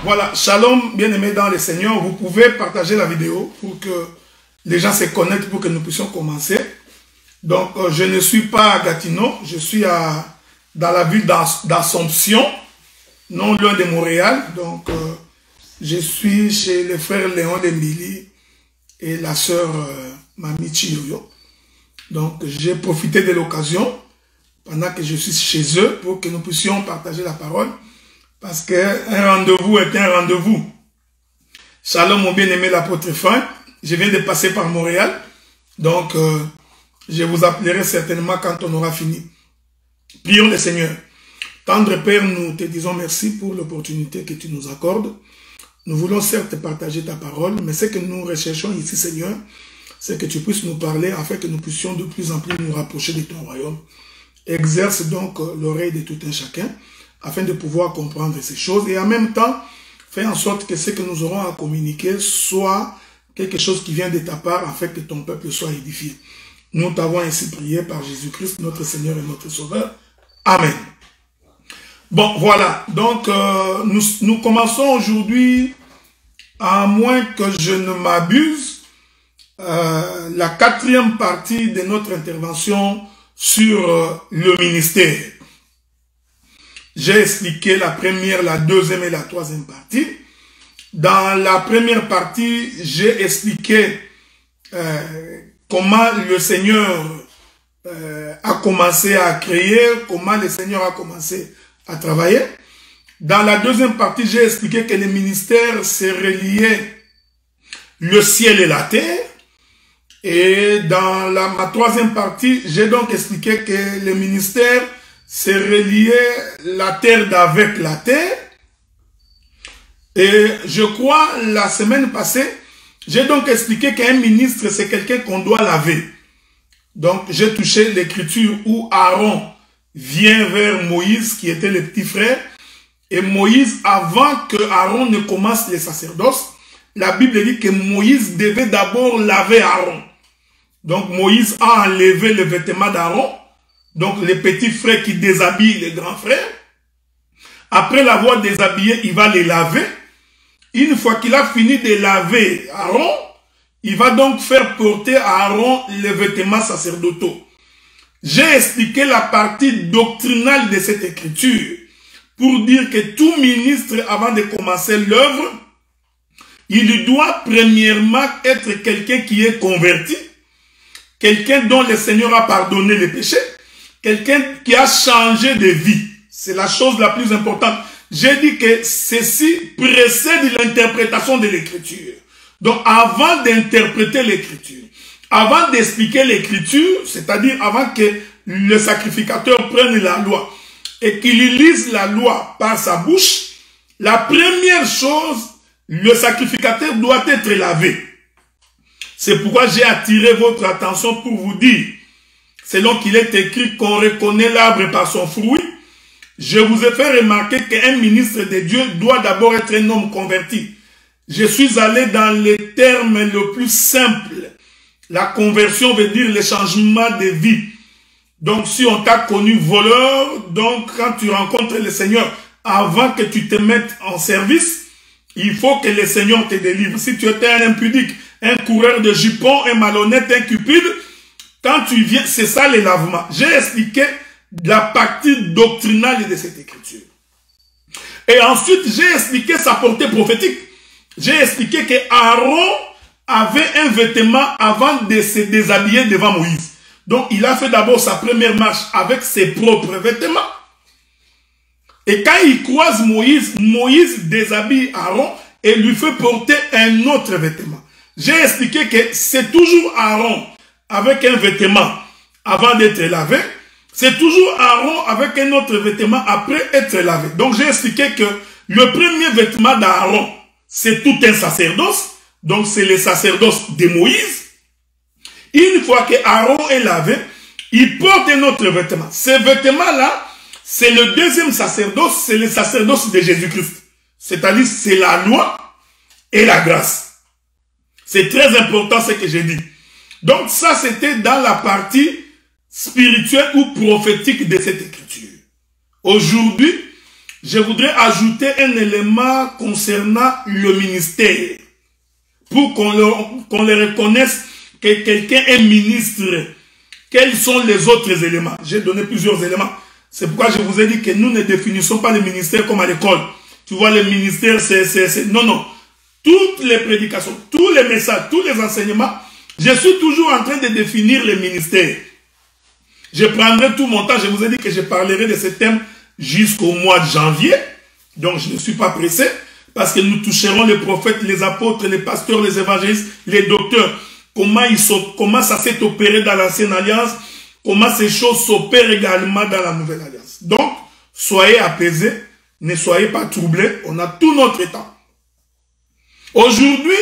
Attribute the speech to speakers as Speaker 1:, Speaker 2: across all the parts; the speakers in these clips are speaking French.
Speaker 1: Voilà, shalom, bien-aimés dans le Seigneur. Vous pouvez partager la vidéo pour que les gens se connectent, pour que nous puissions commencer. Donc, je ne suis pas à Gatineau, je suis dans la ville d'Assomption, non loin de Montréal. Donc, je suis chez le frère Léon Dembili et la sœur Mami Chiyoyo. Donc, j'ai profité de l'occasion, pendant que je suis chez eux, pour que nous puissions partager la parole. Parce qu'un rendez-vous est un rendez-vous. Shalom, mon bien-aimé l'apôtre Franck. Je viens de passer par Montréal. Donc, je vous appellerai certainement quand on aura fini. Prions le Seigneur. Tendre Père, nous te disons merci pour l'opportunité que tu nous accordes. Nous voulons certes partager ta parole, mais ce que nous recherchons ici, Seigneur, c'est que tu puisses nous parler afin que nous puissions de plus en plus nous rapprocher de ton royaume. Exerce donc l'oreille de tout un chacun, afin de pouvoir comprendre ces choses, et en même temps, fais en sorte que ce que nous aurons à communiquer soit quelque chose qui vient de ta part, afin que ton peuple soit édifié. Nous t'avons ainsi prié par Jésus-Christ, notre Seigneur et notre Sauveur. Amen. Bon, voilà, donc nous commençons aujourd'hui, à moins que je ne m'abuse, la quatrième partie de notre intervention sur le ministère. J'ai expliqué la première, la deuxième et la troisième partie. Dans la première partie, j'ai expliqué comment le Seigneur a commencé à créer, comment le Seigneur a commencé à travailler. Dans la deuxième partie, j'ai expliqué que le ministère se reliait le ciel et la terre. Et dans ma troisième partie, j'ai donc expliqué que le ministère se reliait la terre d'avec la terre. Et je crois, la semaine passée, j'ai donc expliqué qu'un ministre, c'est quelqu'un qu'on doit laver. Donc, j'ai touché l'écriture où Aaron vient vers Moïse, qui était le petit frère. Et Moïse, avant que Aaron ne commence le sacerdoce, la Bible dit que Moïse devait d'abord laver Aaron. Donc, Moïse a enlevé le vêtement d'Aaron. Donc, les petits frères qui déshabillent les grands frères. Après l'avoir déshabillé, il va les laver. Une fois qu'il a fini de laver Aaron, il va donc faire porter à Aaron les vêtements sacerdotaux. J'ai expliqué la partie doctrinale de cette écriture pour dire que tout ministre, avant de commencer l'œuvre, il doit premièrement être quelqu'un qui est converti, quelqu'un dont le Seigneur a pardonné les péchés, quelqu'un qui a changé de vie. C'est la chose la plus importante. J'ai dit que ceci précède l'interprétation de l'écriture. Donc, avant d'interpréter l'écriture, avant d'expliquer l'écriture, c'est-à-dire avant que le sacrificateur prenne la loi et qu'il lise la loi par sa bouche, la première chose, le sacrificateur doit être lavé. C'est pourquoi j'ai attiré votre attention pour vous dire, selon qu'il est écrit qu'on reconnaît l'arbre par son fruit, je vous ai fait remarquer qu'un ministre de Dieu doit d'abord être un homme converti. Je suis allé dans les termes le plus simples. La conversion veut dire le changement de vie. Donc si on t'a connu voleur, donc quand tu rencontres le Seigneur, avant que tu te mettes en service, il faut que le Seigneur te délivre. Si tu étais un impudique, un coureur de jupons, un malhonnête, un cupide, quand tu viens, c'est ça les lavements. J'ai expliqué la partie doctrinale de cette écriture. Et ensuite, j'ai expliqué sa portée prophétique. J'ai expliqué que Aaron avait un vêtement avant de se déshabiller devant Moïse. Donc, il a fait d'abord sa première marche avec ses propres vêtements. Et quand il croise Moïse, Moïse déshabille Aaron et lui fait porter un autre vêtement. J'ai expliqué que c'est toujours Aaron avec un vêtement avant d'être lavé. C'est toujours Aaron avec un autre vêtement après être lavé. Donc j'ai expliqué que le premier vêtement d'Aaron, c'est tout un sacerdoce. Donc c'est le sacerdoce de Moïse. Une fois que Aaron est lavé, il porte un autre vêtement. Ce vêtement-là, c'est le deuxième sacerdoce, c'est le sacerdoce de Jésus-Christ. C'est-à-dire c'est la loi et la grâce. C'est très important ce que j'ai dit. Donc ça c'était dans la partie spirituelle ou prophétique de cette écriture. Aujourd'hui, je voudrais ajouter un élément concernant le ministère. Pour qu'on le reconnaisse que quelqu'un est ministre. Quels sont les autres éléments? J'ai donné plusieurs éléments. C'est pourquoi je vous ai dit que nous ne définissons pas le ministère comme à l'école. Tu vois, le ministère, c'est... Non, non. Toutes les prédications, tous les messages, tous les enseignements, je suis toujours en train de définir le ministère. Je prendrai tout mon temps. Je vous ai dit que je parlerai de ce thème jusqu'au mois de janvier. Donc, je ne suis pas pressé. Parce que nous toucherons les prophètes, les apôtres, les pasteurs, les évangélistes, les docteurs. Comment ça s'est opéré dans l'ancienne alliance. Comment ces choses s'opèrent également dans la nouvelle alliance. Donc, soyez apaisés. Ne soyez pas troublés. On a tout notre temps. Aujourd'hui,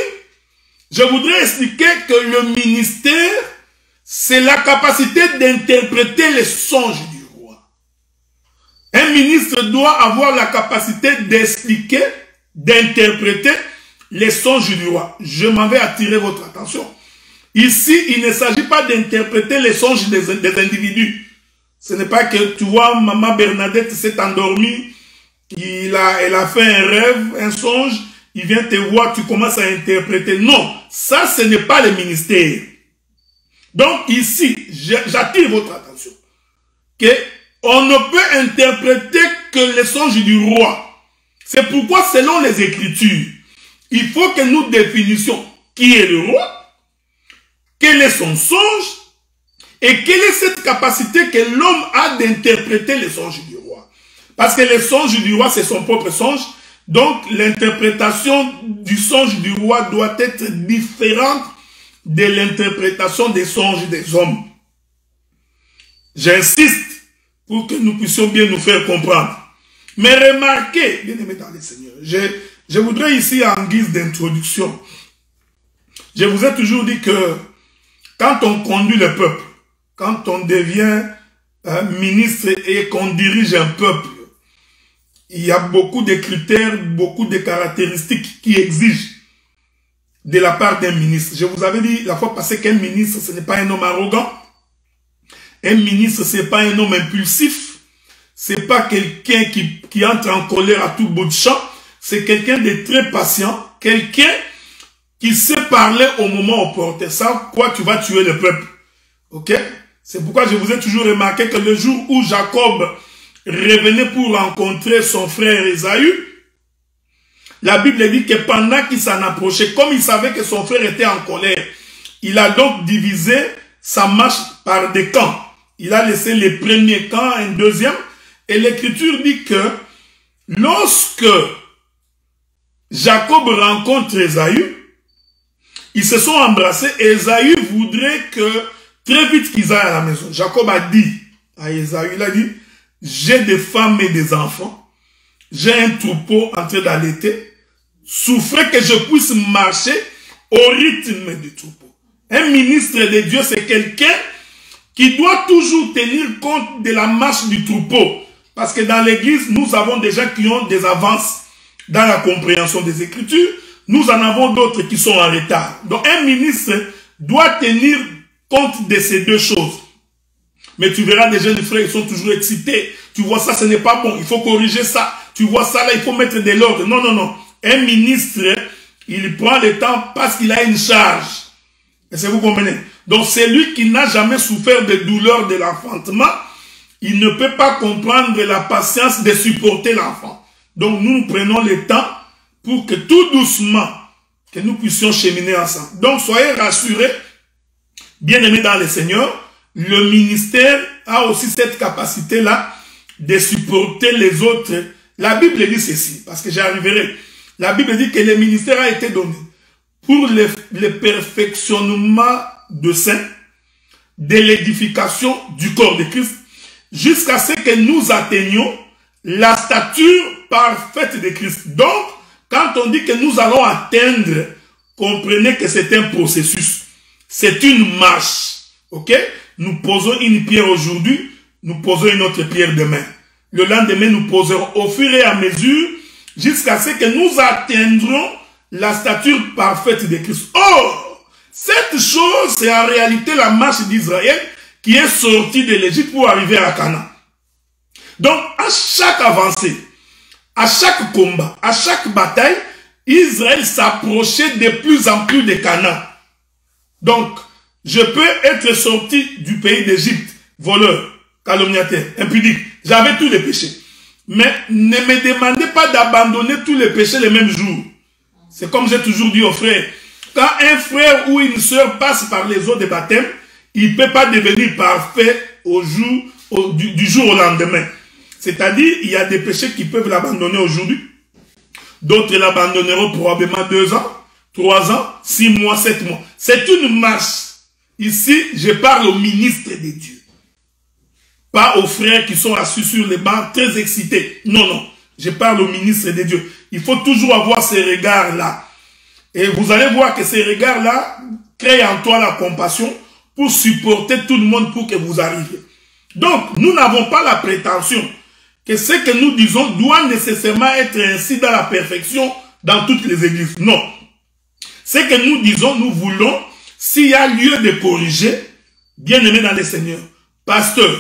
Speaker 1: je voudrais expliquer que le ministère, c'est la capacité d'interpréter les songes du roi. Un ministre doit avoir la capacité d'expliquer, d'interpréter les songes du roi. Je m'en vais attirer votre attention. Ici, il ne s'agit pas d'interpréter les songes des individus. Ce n'est pas que, tu vois, maman Bernadette s'est endormie, elle a fait un rêve, un songe, il vient te voir, tu commences à interpréter. Non, ça, ce n'est pas le ministère. Donc ici, j'attire votre attention. On ne peut interpréter que les songes du roi. C'est pourquoi, selon les Écritures, il faut que nous définissions qui est le roi, quel est son songe, et quelle est cette capacité que l'homme a d'interpréter les songes du roi. Parce que les songes du roi, c'est son propre songe. Donc, l'interprétation du songe du roi doit être différente de l'interprétation des songes des hommes. J'insiste pour que nous puissions bien nous faire comprendre. Mais remarquez, bien aimés dans le Seigneur, je voudrais ici, en guise d'introduction, je vous ai toujours dit que quand on conduit le peuple, quand on devient ministre et qu'on dirige un peuple, il y a beaucoup de critères, beaucoup de caractéristiques qui exigent de la part d'un ministre. Je vous avais dit la fois passée qu'un ministre, ce n'est pas un homme arrogant. Un ministre, ce n'est pas un homme impulsif. Ce n'est pas quelqu'un qui entre en colère à tout bout de champ. C'est quelqu'un de très patient. Quelqu'un qui sait parler au moment opportun. Ça, quoi, tu vas tuer le peuple. Ok? C'est pourquoi je vous ai toujours remarqué que le jour où Jacob revenait pour rencontrer son frère Ésaü, la Bible dit que pendant qu'il s'en approchait, comme il savait que son frère était en colère, il a donc divisé sa marche par des camps. Il a laissé les premiers camps, un deuxième, et l'Écriture dit que lorsque Jacob rencontre Ésaü, ils se sont embrassés et Ésaü voudrait que très vite qu'ils aillent à la maison. Jacob a dit à Ésaü, il a dit, j'ai des femmes et des enfants, j'ai un troupeau en train d'allaiter, souffrez que je puisse marcher au rythme du troupeau. Un ministre de Dieu, c'est quelqu'un qui doit toujours tenir compte de la marche du troupeau. Parce que dans l'église, nous avons des gens qui ont des avances dans la compréhension des Écritures. Nous en avons d'autres qui sont en retard. Donc un ministre doit tenir compte de ces deux choses. Mais tu verras des jeunes frères, ils sont toujours excités. Tu vois ça, ce n'est pas bon. Il faut corriger ça. Tu vois ça là, il faut mettre de l'ordre. Non, non, non. Un ministre, il prend le temps parce qu'il a une charge. Est-ce que vous comprenez? Donc celui qui n'a jamais souffert de douleur de l'enfantement, il ne peut pas comprendre la patience de supporter l'enfant. Donc nous prenons le temps pour que tout doucement, que nous puissions cheminer ensemble. Donc soyez rassurés, bien-aimés dans le Seigneur, le ministère a aussi cette capacité-là de supporter les autres. La Bible dit ceci, parce que j'y arriverai. La Bible dit que le ministère a été donné pour le perfectionnement de saints, de l'édification du corps de Christ, jusqu'à ce que nous atteignions la stature parfaite de Christ. Donc, quand on dit que nous allons atteindre, comprenez que c'est un processus. C'est une marche. Ok? Nous posons une pierre aujourd'hui, nous posons une autre pierre demain. Le lendemain, nous poserons au fur et à mesure jusqu'à ce que nous atteindrons la stature parfaite de Christ. Or, cette chose, c'est en réalité la marche d'Israël qui est sortie de l'Égypte pour arriver à Canaan. Donc, à chaque avancée, À chaque combat, à chaque bataille, Israël s'approchait de plus en plus de Canaan. Donc, je peux être sorti du pays d'Égypte, voleur, calomniateur, impudique. J'avais tous les péchés. Mais ne me demandez pas d'abandonner tous les péchés le même jour. C'est comme j'ai toujours dit aux frères. Quand un frère ou une sœur passe par les eaux de baptême, il ne peut pas devenir parfait du jour au lendemain. C'est-à-dire, il y a des péchés qui peuvent l'abandonner aujourd'hui. D'autres l'abandonneront probablement 2 ans, 3 ans, 6 mois, 7 mois. C'est une marche. Ici, je parle aux ministres de Dieu. Pas aux frères qui sont assis sur les bancs, très excités. Non, non. Je parle aux ministres de Dieu. Il faut toujours avoir ces regards-là. Et vous allez voir que ces regards-là créent en toi la compassion pour supporter tout le monde pour que vous arriviez. Donc, nous n'avons pas la prétention que ce que nous disons doit nécessairement être ainsi dans la perfection dans toutes les églises. Non. Ce que nous disons, nous voulons, s'il y a lieu de corriger, bien-aimés dans le Seigneur, pasteur,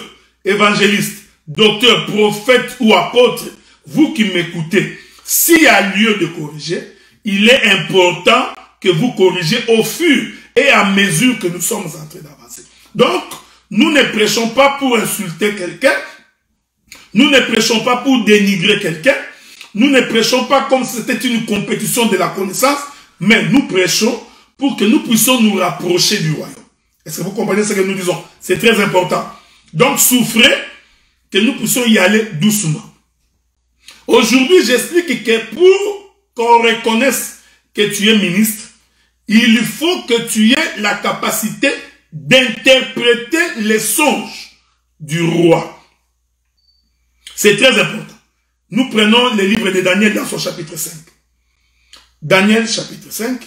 Speaker 1: évangéliste, docteur, prophète ou apôtre, vous qui m'écoutez, s'il y a lieu de corriger, il est important que vous corrigez au fur et à mesure que nous sommes en train d'avancer. Donc, nous ne prêchons pas pour insulter quelqu'un, nous ne prêchons pas pour dénigrer quelqu'un, nous ne prêchons pas comme si c'était une compétition de la connaissance, mais nous prêchons pour que nous puissions nous rapprocher du royaume. Est-ce que vous comprenez ce que nous disons? C'est très important. Donc, souffrez que nous puissions y aller doucement. Aujourd'hui, j'explique que pour qu'on reconnaisse que tu es ministre, il faut que tu aies la capacité d'interpréter les songes du roi. C'est très important. Nous prenons le livre de Daniel dans son chapitre 5. Daniel chapitre 5.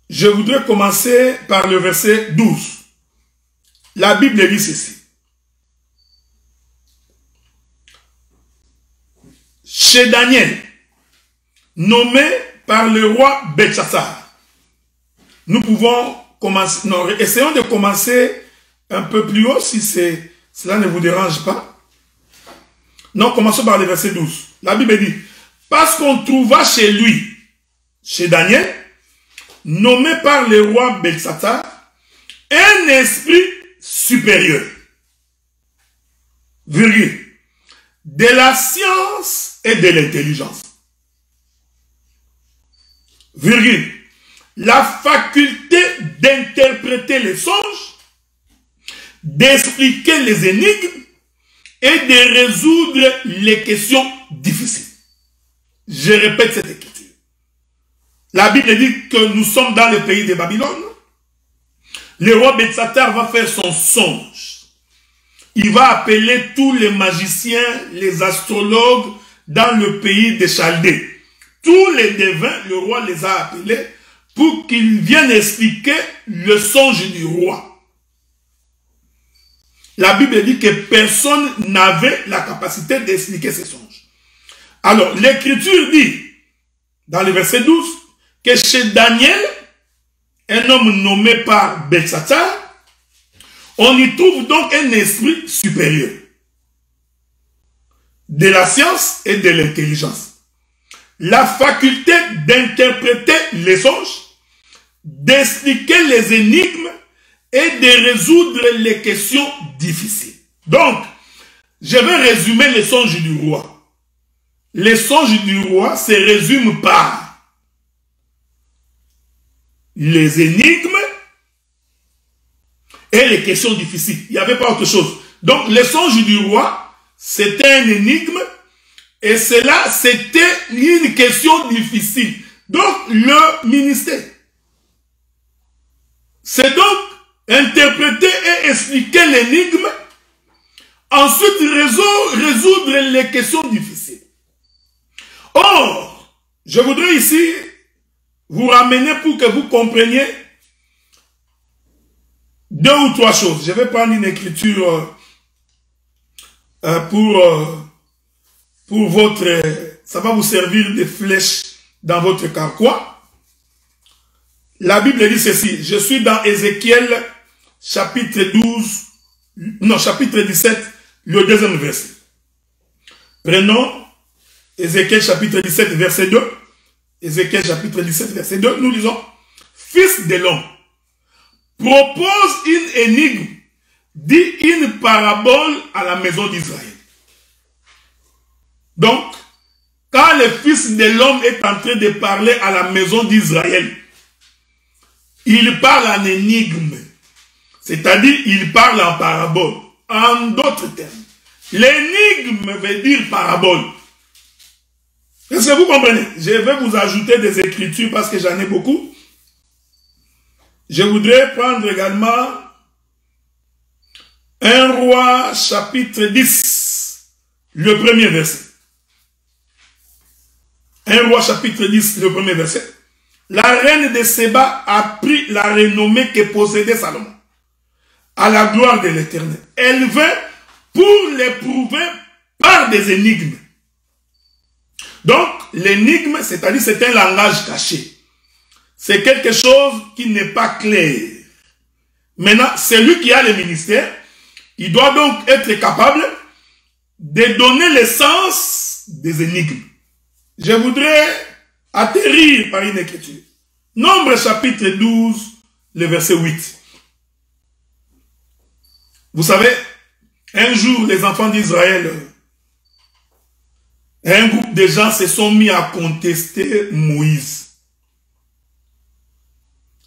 Speaker 1: Je voudrais commencer par le verset 12. La Bible dit ceci. Chez Daniel, nommé par le roi Belchassar, nous pouvons commencer, non, essayons de commencer un peu plus haut si cela ne vous dérange pas. Non, commençons par le verset 12. La Bible dit, parce qu'on trouva chez lui, chez Daniel, nommé par le roi Belchassar, un esprit supérieur, virgule, de la science et de l'intelligence, virgule, la faculté d'interpréter les songes, d'expliquer les énigmes et de résoudre les questions difficiles. Je répète cette écriture. La Bible dit que nous sommes dans le pays de Babylone. Le roi Belchassar va faire son songe. Il va appeler tous les magiciens, les astrologues dans le pays des Chaldées. Tous les devins, le roi les a appelés pour qu'ils viennent expliquer le songe du roi. La Bible dit que personne n'avait la capacité d'expliquer ces songes. Alors, l'Écriture dit, dans le verset 12, que chez Daniel, un homme nommé par Belchassar, on y trouve donc un esprit supérieur de la science et de l'intelligence. La faculté d'interpréter les songes, d'expliquer les énigmes et de résoudre les questions difficiles. Donc, je vais résumer les songes du roi. Les songes du roi se résument par les énigmes et les questions difficiles. Il n'y avait pas autre chose. Donc, les songes du roi, c'était un énigme et cela, c'était une question difficile. Donc, le ministère, c'est donc interpréter et expliquer l'énigme, ensuite résoudre les questions difficiles. Or, je voudrais ici vous ramener pour que vous compreniez 2 ou 3 choses. Je vais prendre une écriture pour votre... ça va vous servir de flèche dans votre carquois. La Bible dit ceci. Je suis dans Ézéchiel chapitre 12, non, chapitre 17, le 2e verset. Prenons Ézéchiel chapitre 17, verset 2. Ézéchiel chapitre 17, verset 2. Nous lisons, Fils de l'homme, propose une énigme, dit une parabole à la maison d'Israël. Donc, quand le Fils de l'homme est en train de parler à la maison d'Israël, il parle en énigme. C'est-à-dire, il parle en parabole. En d'autres termes, l'énigme veut dire parabole. Est-ce que vous comprenez? Je vais vous ajouter des écritures parce que j'en ai beaucoup. Je voudrais prendre également 1 Roi chapitre 10, le premier verset. 1 Roi chapitre 10, le premier verset. La reine de Séba a pris la renommée que possédait Salomon à la gloire de l'Éternel. Elle vint pour l'éprouver par des énigmes. Donc, l'énigme, c'est-à-dire c'est un langage caché. C'est quelque chose qui n'est pas clair. Maintenant, celui qui a le ministère, il doit donc être capable de donner le sens des énigmes. Je voudrais atterrir par une écriture. Nombre chapitre 12, le verset 8. Vous savez, un jour, les enfants d'Israël, un groupe de gens se sont mis à contester Moïse.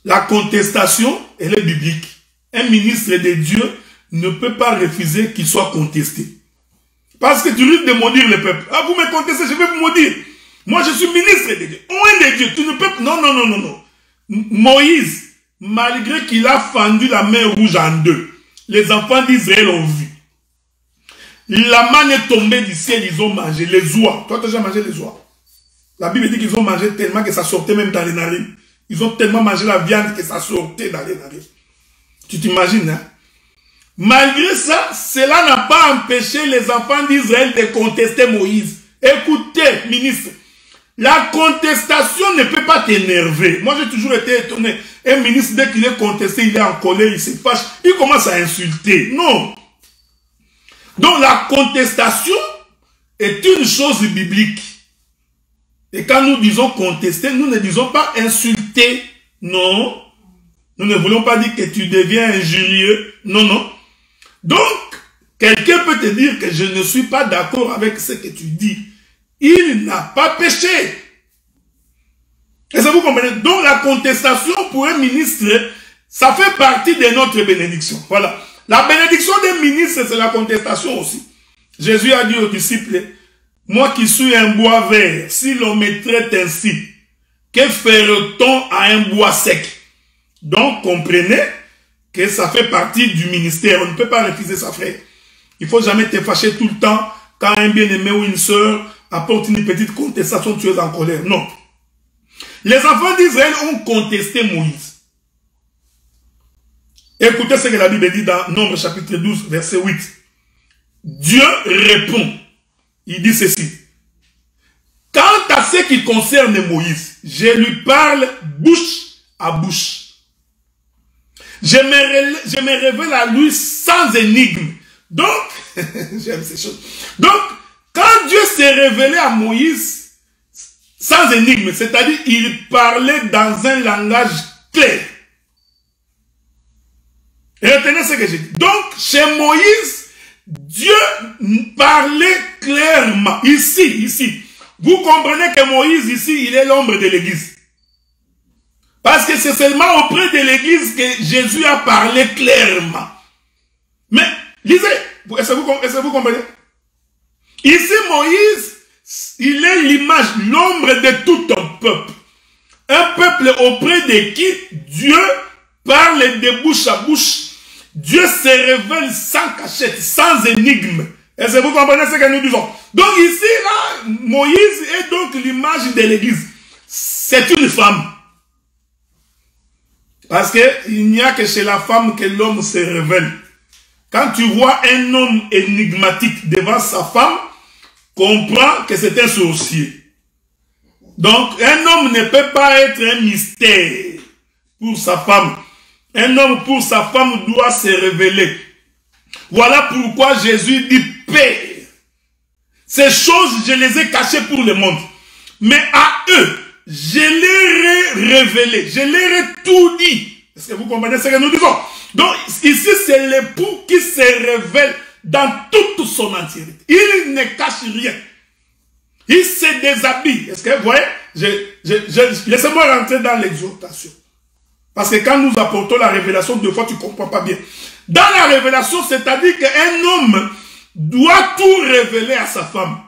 Speaker 1: La contestation, elle est biblique. Un ministre de Dieu ne peut pas refuser qu'il soit contesté. Parce que tu risques de maudire le peuple. Ah, vous me contestez, je vais vous maudire. Moi, je suis ministre de Dieu. Oint de Dieu, tu ne peux pas... Non, non, non, non, non. Moïse, malgré qu'il a fendu la mer rouge en deux, les enfants d'Israël ont vu. La manne est tombée du ciel, ils ont mangé les oies. Toi, tu as déjà mangé les oies. La Bible dit qu'ils ont mangé tellement que ça sortait même dans les narines. Ils ont tellement mangé la viande que ça sortait dans les narines. Tu t'imagines, hein? Malgré ça, cela n'a pas empêché les enfants d'Israël de contester Moïse. Écoutez, ministre, la contestation ne peut pas t'énerver. Moi, j'ai toujours été étonné. Un ministre, dès qu'il est contesté, il est en colère, il se fâche, il commence à insulter. Non. Donc, la contestation est une chose biblique. Et quand nous disons contester, nous ne disons pas insulter. Non. Nous ne voulons pas dire que tu deviens injurieux. Non, non. Donc, quelqu'un peut te dire que je ne suis pas d'accord avec ce que tu dis. Il n'a pas péché. Est-ce que vous comprenez? Donc, la contestation pour un ministre, ça fait partie de notre bénédiction. Voilà. La bénédiction des ministres, c'est la contestation aussi. Jésus a dit aux disciples, moi qui suis un bois vert, si l'on me traite ainsi, que ferait-on à un bois sec? Donc, comprenez que ça fait partie du ministère. On ne peut pas refuser ça, frère. Il ne faut jamais te fâcher tout le temps quand un bien-aimé ou une sœur apporte une petite contestation, tu es en colère. Non. Les enfants d'Israël ont contesté Moïse. Écoutez ce que la Bible dit dans Nombre chapitre 12, verset 8. Dieu répond. Il dit ceci. Quant à ce qui concerne Moïse, je lui parle bouche à bouche. Je me révèle à lui sans énigme. Donc, j'aime ces choses. Donc, quand Dieu s'est révélé à Moïse sans énigme, c'est-à-dire il parlait dans un langage clair. Et retenez ce que j'ai dit. Donc, chez Moïse, Dieu parlait clairement. Ici. Vous comprenez que Moïse, ici, il est l'ombre de l'église. Parce que c'est seulement auprès de l'église que Jésus a parlé clairement. Mais, lisez, est-ce que vous comprenez? Ici, Moïse, il est l'image, l'ombre de tout un peuple. Un peuple auprès de qui Dieu parle de bouche à bouche. Dieu se révèle sans cachette, sans énigme. Est-ce que vous comprenez ce que nous disons? Donc ici, là, Moïse est donc l'image de l'église. C'est une femme. Parce qu'il n'y a que chez la femme que l'homme se révèle. Quand tu vois un homme énigmatique devant sa femme, comprends que c'est un sorcier. Donc, un homme ne peut pas être un mystère pour sa femme. Un homme pour sa femme doit se révéler. Voilà pourquoi Jésus dit paix. Ces choses, je les ai cachées pour le monde. Mais à eux, je leur ai révélé, je leur ai tout dit. Est-ce que vous comprenez ce que nous disons? Donc, ici, c'est l'époux qui se révèle dans toute son entièreté. Il ne cache rien. Il se déshabille. Est-ce que vous voyez? Laissez-moi rentrer dans l'exhortation. Parce que quand nous apportons la révélation, deux fois, tu ne comprends pas bien. Dans la révélation, c'est-à-dire qu'un homme doit tout révéler à sa femme.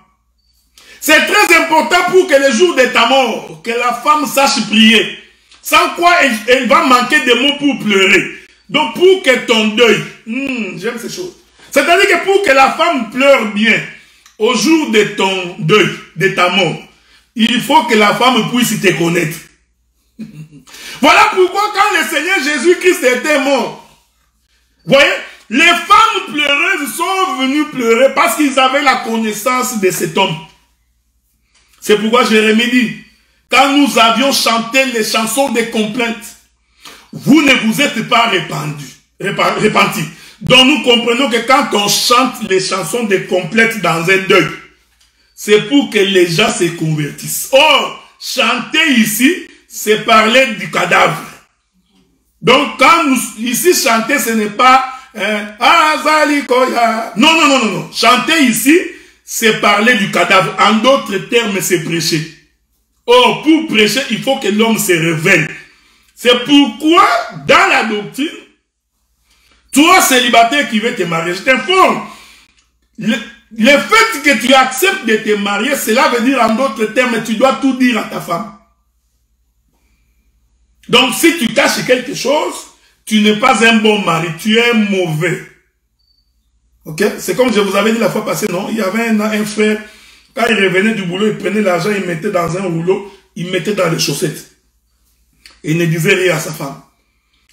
Speaker 1: C'est très important pour que le jour de ta mort, que la femme sache prier. Sans quoi elle va manquer de mots pour pleurer. Donc pour que ton deuil, j'aime ces choses. C'est-à-dire que pour que la femme pleure bien au jour de ton deuil, de ta mort, il faut que la femme puisse te connaître. Voilà pourquoi quand le Seigneur Jésus-Christ était mort, voyez, les femmes pleureuses sont venues pleurer parce qu'ils avaient la connaissance de cet homme. C'est pourquoi Jérémie dit, quand nous avions chanté les chansons de complainte, vous ne vous êtes pas repentis. Donc nous comprenons que quand on chante les chansons de complainte dans un deuil, c'est pour que les gens se convertissent. Or, chanter ici, c'est parler du cadavre. Donc quand nous ici chanter, ce n'est pas non. Chanter ici, c'est parler du cadavre. En d'autres termes, c'est prêcher. Or, pour prêcher, il faut que l'homme se révèle. C'est pourquoi, dans la doctrine, toi, célibataire qui veut te marier, je t'informe, le fait que tu acceptes de te marier, cela veut dire, en d'autres termes, tu dois tout dire à ta femme. Donc, si tu caches quelque chose, tu n'es pas un bon mari, tu es mauvais. Ok? C'est comme je vous avais dit la fois passée, non? Il y avait un frère, quand il revenait du boulot, il prenait l'argent, il mettait dans un rouleau, il mettait dans les chaussettes. Et il ne disait rien à sa femme.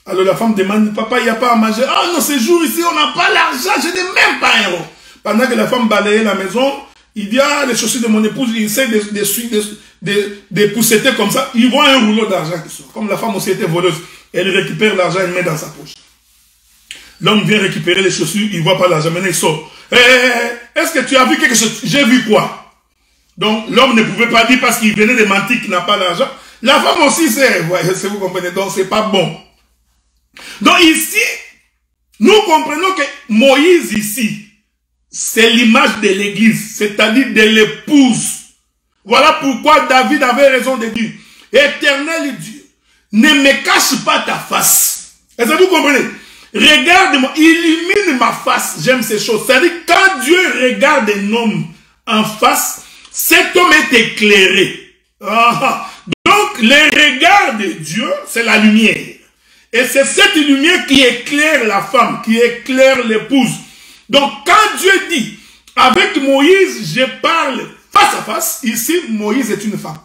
Speaker 1: Alors la femme demande, papa, il n'y a pas à manger. Ah non, ce jour ici, on n'a pas l'argent, je n'ai même pas un euro. Pendant que la femme balayait la maison, il dit, ah, les chaussures de mon épouse, il essaie de pousseter comme ça. Il voit un rouleau d'argent qui sort. Comme la femme aussi était voleuse, elle récupère l'argent, elle met dans sa poche. L'homme vient récupérer les chaussures, il ne voit pas l'argent, maintenant il sort. Est-ce que tu as vu quelque chose? J'ai vu quoi? Donc l'homme ne pouvait pas dire parce qu'il venait de mentir qu'il n'a pas l'argent. La femme aussi sait, vous comprenez, donc c'est pas bon. Donc ici, nous comprenons que Moïse ici, c'est l'image de l'église, c'est-à-dire de l'épouse. Voilà pourquoi David avait raison de dire, Éternel Dieu, ne me cache pas ta face. Est-ce que vous comprenez? Regarde-moi, illumine ma face. J'aime ces choses. C'est-à-dire, quand Dieu regarde un homme en face, cet homme est éclairé. Donc, le regard de Dieu, c'est la lumière. Et c'est cette lumière qui éclaire la femme, qui éclaire l'épouse. Donc, quand Dieu dit, avec Moïse, je parle face à face, ici, Moïse est une femme.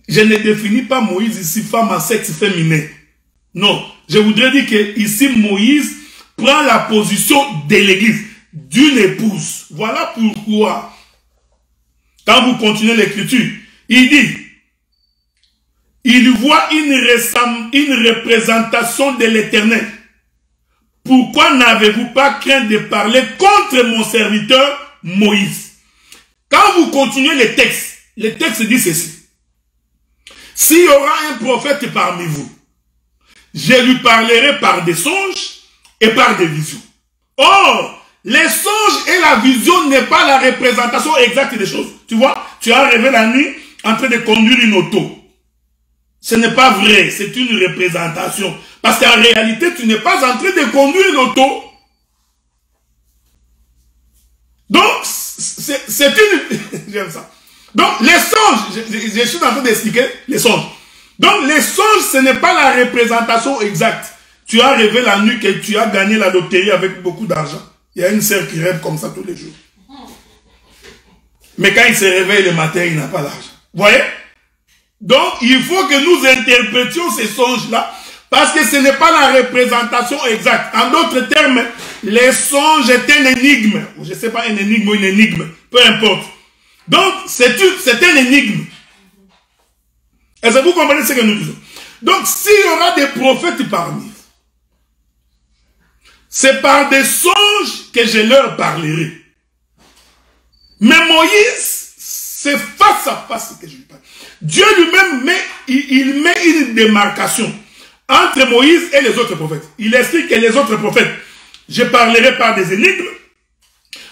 Speaker 1: Je ne définis pas Moïse ici, femme en sexe féminin. Non, je voudrais dire que ici, Moïse prend la position de l'église, d'une épouse. Voilà pourquoi, quand vous continuez l'écriture, il dit, il voit une représentation de l'Éternel. Pourquoi n'avez-vous pas craint de parler contre mon serviteur Moïse? Quand vous continuez le texte dit ceci. S'il y aura un prophète parmi vous, je lui parlerai par des songes et par des visions. Or, les songes et la vision n'est pas la représentation exacte des choses. Tu vois, tu as rêvé la nuit en train de conduire une auto. Ce n'est pas vrai, c'est une représentation. Parce qu'en réalité, tu n'es pas en train de conduire une auto. Donc, c'est une... J'aime ça. Donc, les songes, je suis en train d'expliquer les songes. Donc, les songes, ce n'est pas la représentation exacte. Tu as rêvé la nuit que tu as gagné la loterie avec beaucoup d'argent. Il y a une sœur qui rêve comme ça tous les jours. Mais quand il se réveille le matin, il n'a pas d'argent. Vous voyez? Donc, il faut que nous interprétions ces songes-là, parce que ce n'est pas la représentation exacte. En d'autres termes, les songes est un énigme. Je ne sais pas, un énigme ou une énigme, peu importe. Donc, c'est un énigme. Est-ce que vous comprenez ce que nous disons? Donc, s'il y aura des prophètes parmi vous, c'est par des songes que je leur parlerai. Mais Moïse, c'est face à face que je lui parle. Dieu lui-même il met une démarcation entre Moïse et les autres prophètes. Il explique que les autres prophètes, je parlerai par des énigmes,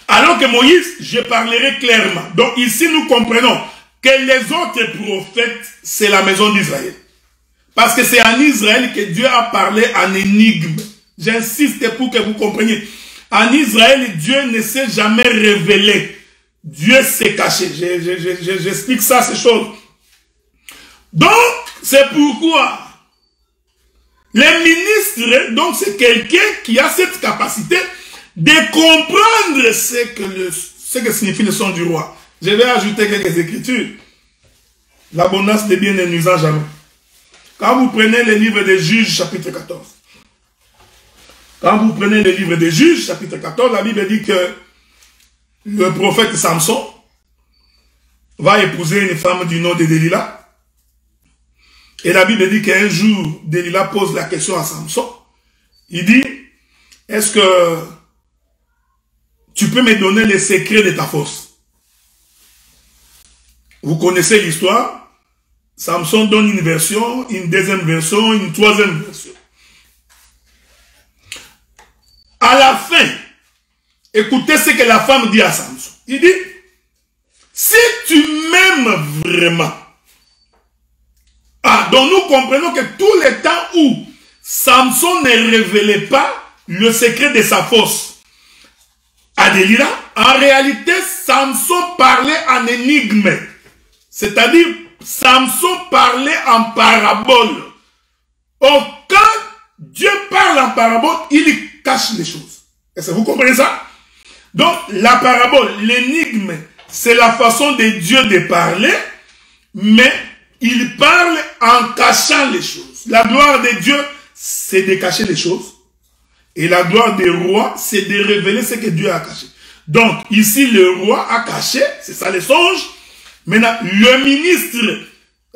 Speaker 1: alors que Moïse, je parlerai clairement. Donc ici, nous comprenons que les autres prophètes, c'est la maison d'Israël. Parce que c'est en Israël que Dieu a parlé en énigme. J'insiste pour que vous compreniez. En Israël, Dieu ne s'est jamais révélé. Dieu s'est caché. J'explique ça, ces choses. Donc, c'est pourquoi les ministres, donc c'est quelqu'un qui a cette capacité de comprendre ce que signifie le son du roi. Je vais ajouter quelques écritures. L'abondance des biens n'est nuisant jamais. Quand vous prenez le livre des Juges, chapitre 14. Quand vous prenez le livre des Juges, chapitre 14, la Bible dit que le prophète Samson va épouser une femme du nom de Delilah. Et la Bible dit qu'un jour, Delilah pose la question à Samson. Il dit, est-ce que tu peux me donner les secrets de ta force? Vous connaissez l'histoire. Samson donne une version, une deuxième version, une troisième version. À la fin, écoutez ce que la femme dit à Samson. Il dit, si tu m'aimes vraiment, donc nous comprenons que tout le temps où Samson ne révélait pas le secret de sa force à Delilah, en réalité, Samson parlait en énigme. C'est-à-dire, Samson parlait en parabole. Or, quand Dieu parle en parabole, il cache les choses. Est-ce que vous comprenez ça? Donc, la parabole, l'énigme, c'est la façon de Dieu de parler, mais il parle en cachant les choses. La gloire de Dieu, c'est de cacher les choses. Et la gloire des rois, c'est de révéler ce que Dieu a caché. Donc, ici, le roi a caché, c'est ça le songe. Maintenant, le ministre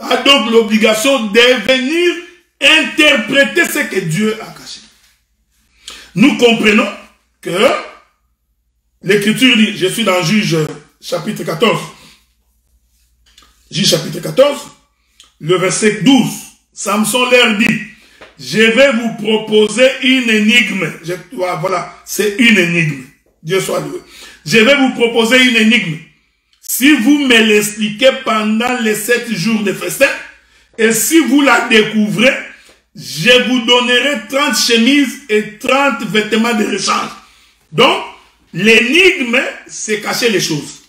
Speaker 1: a donc l'obligation de venir interpréter ce que Dieu a caché. Nous comprenons que l'Écriture dit, je suis dans Juge chapitre 14. Juge chapitre 14. Le verset 12, Samson leur dit, je vais vous proposer une énigme. Voilà, c'est une énigme. Dieu soit loué. Je vais vous proposer une énigme. Si vous me l'expliquez pendant les 7 jours de festin, et si vous la découvrez, je vous donnerai 30 chemises et 30 vêtements de rechange. Donc, l'énigme, c'est cacher les choses.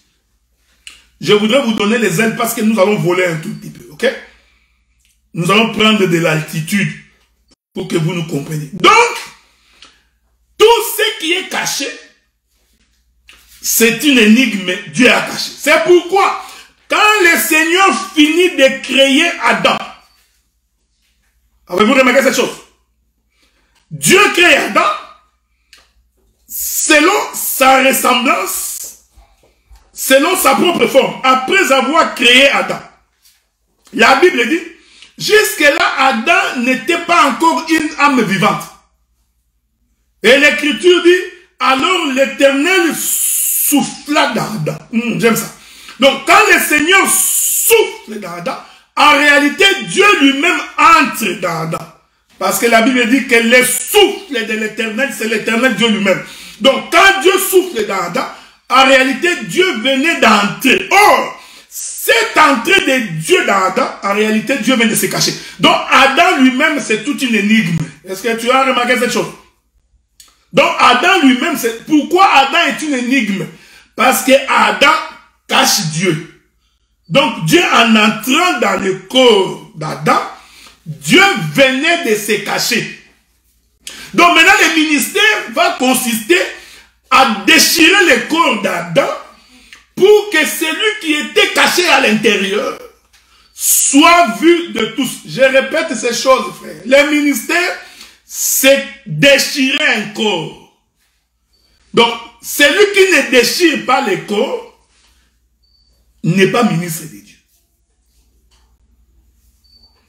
Speaker 1: Je voudrais vous donner les ailes parce que nous allons voler un tout petit peu, ok? Nous allons prendre de l'altitude pour que vous nous compreniez. Donc, tout ce qui est caché, c'est une énigme, Dieu a caché. C'est pourquoi, quand le Seigneur finit de créer Adam, avez-vous remarqué cette chose? Dieu crée Adam selon sa ressemblance, selon sa propre forme, après avoir créé Adam. La Bible dit, jusque-là, Adam n'était pas encore une âme vivante. Et l'Écriture dit, alors l'Éternel souffla dans Adam. J'aime ça. Donc, quand le Seigneur souffle dans Adam, en réalité, Dieu lui-même entre dans Adam. Parce que la Bible dit que le souffle de l'Éternel, c'est l'Éternel Dieu lui-même. Donc, quand Dieu souffle dans Adam, en réalité, Dieu venait d'entrer. Or, cette entrée de Dieu dans Adam, en réalité, Dieu vient de se cacher. Donc, Adam lui-même, c'est toute une énigme. Est-ce que tu as remarqué cette chose? Donc, Adam lui-même, c'est pourquoi Adam est une énigme? Parce que Adam cache Dieu. Donc, Dieu, en entrant dans le corps d'Adam, Dieu venait de se cacher. Donc, maintenant, le ministère va consister à déchirer le corps d'Adam pour que celui qui était caché à l'intérieur soit vu de tous. Je répète ces choses, frère. Le ministère, c'est déchirer un corps. Donc, celui qui ne déchire pas le corps n'est pas ministre de Dieu.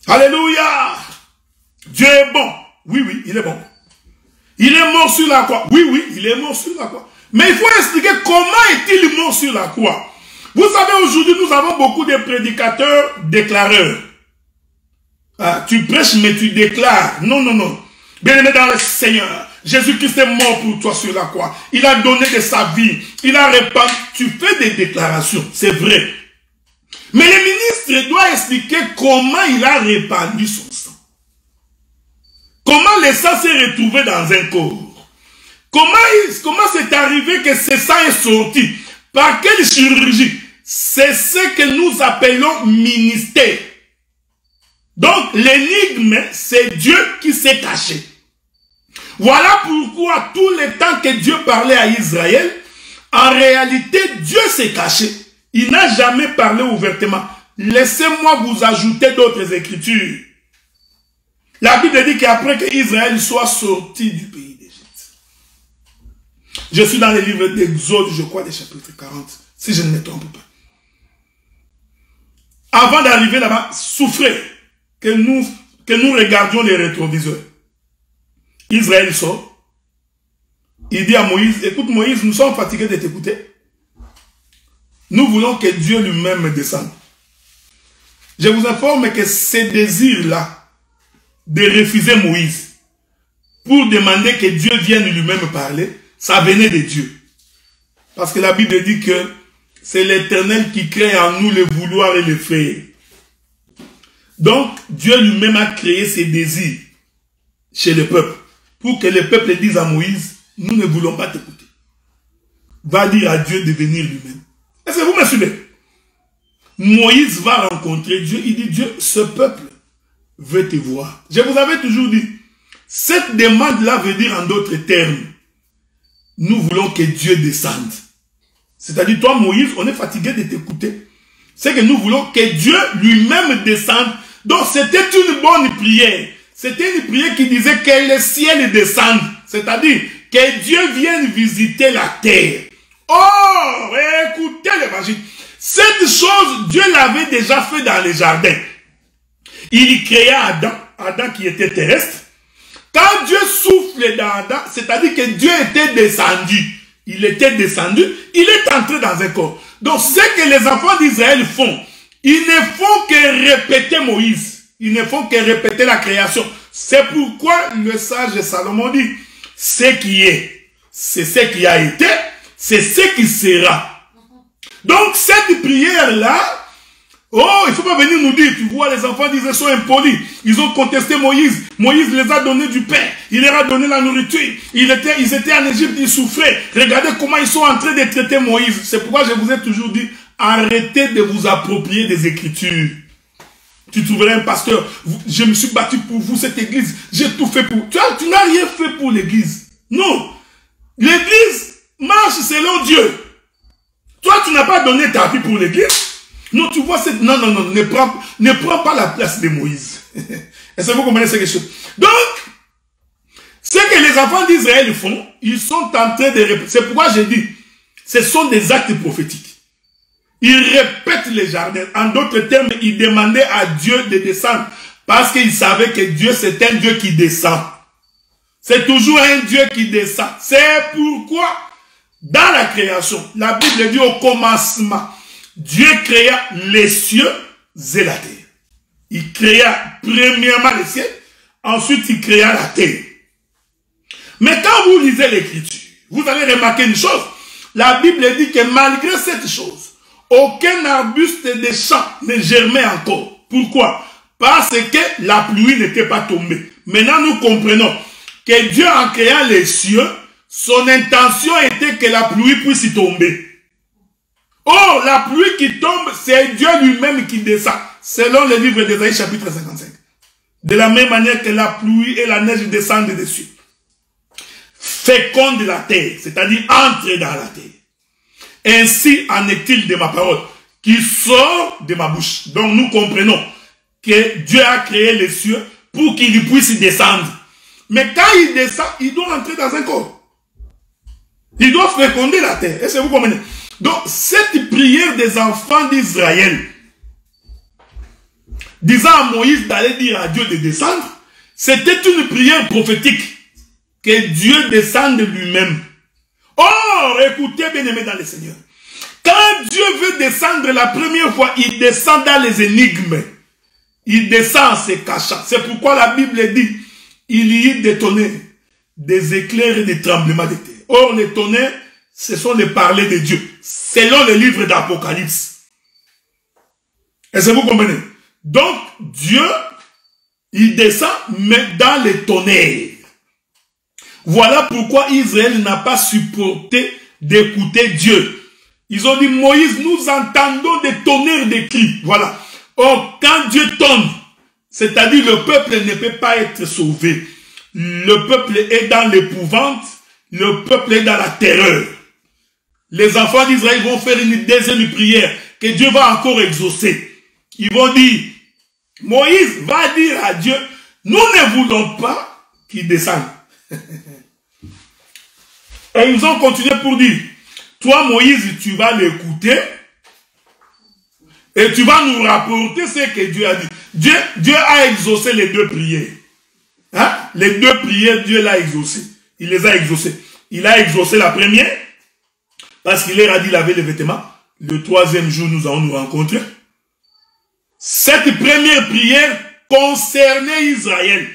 Speaker 1: Alléluia! Dieu est bon. Oui, oui, il est bon. Il est mort sur la croix. Oui, oui, il est mort sur la croix. Mais il faut expliquer comment est-il mort sur la croix. Vous savez, aujourd'hui, nous avons beaucoup de prédicateurs déclareurs. Ah, tu prêches, mais tu déclares. Non, non, non. Bien-aimé dans le Seigneur, Jésus-Christ est mort pour toi sur la croix. Il a donné de sa vie. Il a répandu. Tu fais des déclarations, c'est vrai. Mais le ministre doit expliquer comment il a répandu son sang. Comment le sang s'est retrouvé dans un corps. Comment c'est arrivé que ce sang est sorti. Par quelle chirurgie? C'est ce que nous appelons ministère. Donc, l'énigme, c'est Dieu qui s'est caché. Voilà pourquoi tout le temps que Dieu parlait à Israël, en réalité, Dieu s'est caché. Il n'a jamais parlé ouvertement. Laissez-moi vous ajouter d'autres écritures. La Bible dit qu'après que Israël soit sorti du pays d'Égypte. Je suis dans le livre d'Exode, je crois, le chapitre 40, si je ne me trompe pas. Avant d'arriver là-bas, souffrez que nous regardions les rétroviseurs. Israël sort. Il dit à Moïse, écoute Moïse, nous sommes fatigués de t'écouter. Nous voulons que Dieu lui-même descende. Je vous informe que ce désir-là de refuser Moïse pour demander que Dieu vienne lui-même parler, ça venait de Dieu. Parce que la Bible dit que c'est l'Éternel qui crée en nous le vouloir et le faire. Donc, Dieu lui-même a créé ses désirs chez le peuple. Pour que le peuple dise à Moïse, nous ne voulons pas t'écouter. Va dire à Dieu de venir lui-même. Est-ce que vous me suivez? Moïse va rencontrer Dieu. Il dit, Dieu, ce peuple veut te voir. Je vous avais toujours dit, cette demande-là veut dire en d'autres termes, nous voulons que Dieu descende. C'est-à-dire, toi Moïse, on est fatigué de t'écouter. C'est que nous voulons que Dieu lui-même descende. Donc c'était une bonne prière. C'était une prière qui disait que le ciel descende. C'est-à-dire que Dieu vienne visiter la terre. Oh, écoutez l'évangile. Cette chose, Dieu l'avait déjà fait dans les jardins. Il créa Adam, Adam qui était terrestre. Quand Dieu souffle dans Adam, c'est-à-dire que Dieu était descendu. Il était descendu, il est entré dans un corps. Donc ce que les enfants d'Israël font, ils ne font que répéter Moïse. Ils ne font que répéter la création. C'est pourquoi le sage Salomon dit, ce qui est, c'est ce qui a été, c'est ce qui sera. Donc cette prière-là, oh, il ne faut pas venir nous dire, tu vois, les enfants d'Israël sont impolis. Ils ont contesté Moïse. Moïse les a donné du pain. Il leur a donné la nourriture. Ils étaient en Égypte, ils souffraient. Regardez comment ils sont en train de traiter Moïse. C'est pourquoi je vous ai toujours dit, arrêtez de vous approprier des Écritures. Tu trouverais un pasteur, je me suis battu pour vous, cette église. J'ai tout fait pour... Tu n'as rien fait pour l'église. Non. L'église marche selon Dieu. Toi, tu n'as pas donné ta vie pour l'église. Non, tu vois, non, non, non, ne prends pas la place de Moïse. Est-ce que vous comprenez ce que je dis? Donc, ce que les enfants d'Israël font, ils sont en train de répéter. C'est pourquoi j'ai dit, ce sont des actes prophétiques. Ils répètent les jardins. En d'autres termes, ils demandaient à Dieu de descendre. Parce qu'ils savaient que Dieu, c'est un Dieu qui descend. C'est toujours un Dieu qui descend. C'est pourquoi, dans la création, la Bible dit au commencement, Dieu créa les cieux et la terre. Il créa premièrement les cieux, ensuite il créa la terre. Mais quand vous lisez l'Écriture, vous allez remarquer une chose. La Bible dit que malgré cette chose, aucun arbuste des champs ne germait encore. Pourquoi? Parce que la pluie n'était pas tombée. Maintenant nous comprenons que Dieu en créant les cieux, son intention était que la pluie puisse y tomber. Oh, la pluie qui tombe, c'est Dieu lui-même qui descend. Selon le livre d'Ésaïe chapitre 55. De la même manière que la pluie et la neige descendent dessus. Féconde la terre, c'est-à-dire entre dans la terre. Ainsi en est-il de ma parole, qui sort de ma bouche. Donc nous comprenons que Dieu a créé les cieux pour qu'il puisse descendre. Mais quand il descend, il doit entrer dans un corps. Il doit féconder la terre. Est-ce que vous comprenez? Donc, cette prière des enfants d'Israël, disant à Moïse d'aller dire à Dieu de descendre, c'était une prière prophétique, que Dieu descende lui-même. Or, écoutez, bien-aimés dans le Seigneur. Quand Dieu veut descendre la première fois, il descend dans les énigmes. Il descend en se cachant. C'est pourquoi la Bible dit, il y eut des tonnerres, des éclairs et des tremblements de terre. Or, les tonnerres, ce sont les parlers de Dieu, selon le livre d'Apocalypse. Est-ce que vous comprenez? Donc, Dieu, il descend, mais dans les tonnerres. Voilà pourquoi Israël n'a pas supporté d'écouter Dieu. Ils ont dit, Moïse, nous entendons des tonnerres des cris. Voilà. Or, quand Dieu tombe, c'est-à-dire le peuple ne peut pas être sauvé. Le peuple est dans l'épouvante, le peuple est dans la terreur. Les enfants d'Israël vont faire une deuxième prière que Dieu va encore exaucer. Ils vont dire, Moïse va dire à Dieu, nous ne voulons pas qu'il descende. Et ils ont continué pour dire, toi Moïse, tu vas l'écouter et tu vas nous rapporter ce que Dieu a dit. Dieu a exaucé les deux prières. Hein? Les deux prières, Dieu l'a exaucé. Il les a exaucées. Il a exaucé la première parce qu'il leur a dit laver les vêtements. Le troisième jour, nous allons nous rencontrer. Cette première prière concernait Israël.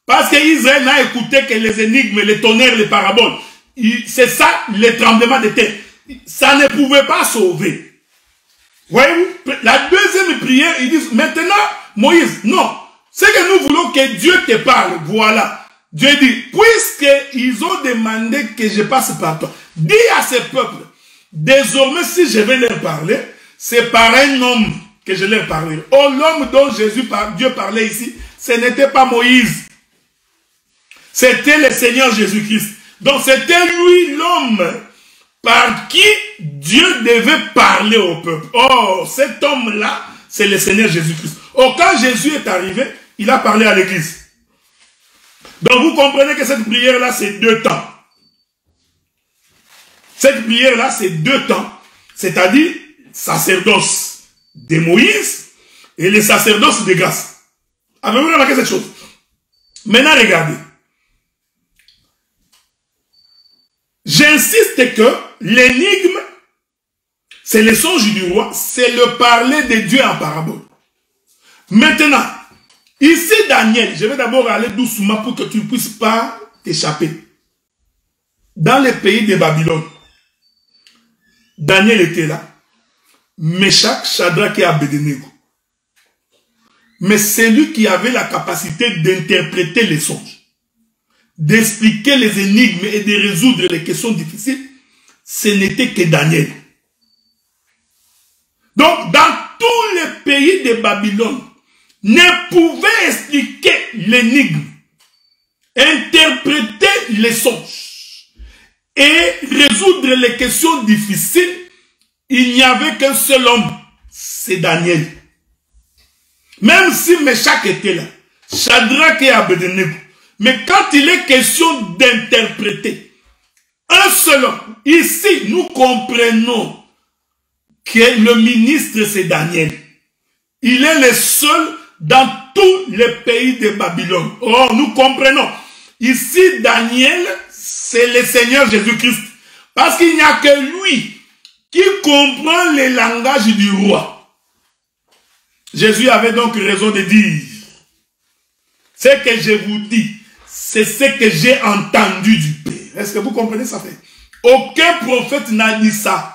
Speaker 1: Parce qu'Israël n'a écouté que les énigmes, les tonnerres, les paraboles. C'est ça, les tremblements de terre. Ça ne pouvait pas sauver. Voyez-vous? La deuxième prière, ils disent, maintenant, Moïse, non. C'est que nous voulons que Dieu te parle. Voilà. Dieu dit, puisqu'ils ont demandé que je passe par toi, dis à ce peuple, désormais, si je vais leur parler, c'est par un homme que je leur parlerai. Oh, l'homme dont Dieu parlait ici, ce n'était pas Moïse. C'était le Seigneur Jésus-Christ. Donc c'était lui l'homme par qui Dieu devait parler au peuple. Oh, cet homme-là, c'est le Seigneur Jésus-Christ. Oh, quand Jésus est arrivé, il a parlé à l'église. Donc vous comprenez que cette prière-là, c'est 2 temps. Cette prière-là, c'est 2 temps. C'est-à-dire, sacerdoce de Moïse et le sacerdoce de grâce. Avez-vous remarqué cette chose? Maintenant, regardez. J'insiste que l'énigme, c'est le songe du roi, c'est le parler de Dieu en parabole. Maintenant, ici Daniel, je vais d'abord aller doucement pour que tu ne puisses pas t'échapper. Dans le pays de Babylone, Daniel était là, Meshach, Shadrach et Abednego. Mais c'est lui qui avait la capacité d'interpréter les songes, d'expliquer les énigmes et de résoudre les questions difficiles, ce n'était que Daniel. Donc, dans tous les pays de Babylone, ne pouvait expliquer l'énigme, interpréter les songes et résoudre les questions difficiles. Il n'y avait qu'un seul homme, c'est Daniel. Même si Meshach était là, Shadrach et Abednego, mais quand il est question d'interpréter un seul homme, ici nous comprenons que le ministre c'est Daniel. Il est le seul dans tous les pays de Babylone. Oh, nous comprenons. Ici Daniel, c'est le Seigneur Jésus-Christ. Parce qu'il n'y a que lui qui comprend le langage du roi. Jésus avait donc raison de dire, ce que je vous dis, c'est ce que j'ai entendu du Père. Est-ce que vous comprenez ça? Aucun prophète n'a dit ça.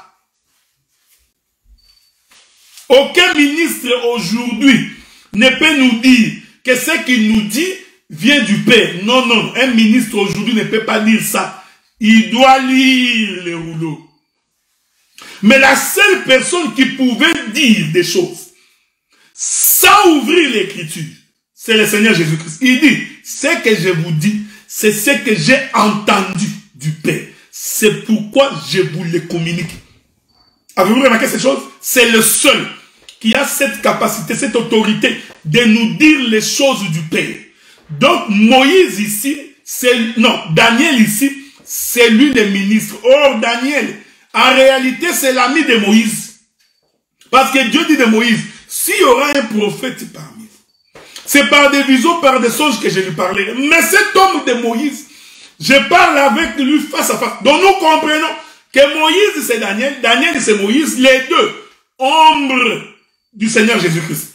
Speaker 1: Aucun ministre aujourd'hui ne peut nous dire que ce qu'il nous dit vient du Père. Non, non, un ministre aujourd'hui ne peut pas dire ça. Il doit lire les rouleaux. Mais la seule personne qui pouvait dire des choses sans ouvrir l'écriture, c'est le Seigneur Jésus-Christ. Il dit, ce que je vous dis, c'est ce que j'ai entendu du Père. C'est pourquoi je vous le communique. Avez-vous remarqué ces choses? C'est le seul qui a cette capacité, cette autorité de nous dire les choses du Père. Donc Moïse ici, Daniel ici, c'est lui le ministre. Or Daniel, en réalité, c'est l'ami de Moïse. Parce que Dieu dit de Moïse, s'il y aura un prophète parmi vous, c'est par des visions, par des songes que je lui parlerai. Mais cet homme de Moïse, Je parle avec lui face à face. Donc nous comprenons que Moïse c'est Daniel, Daniel c'est Moïse, les deux, ombre du Seigneur Jésus-Christ.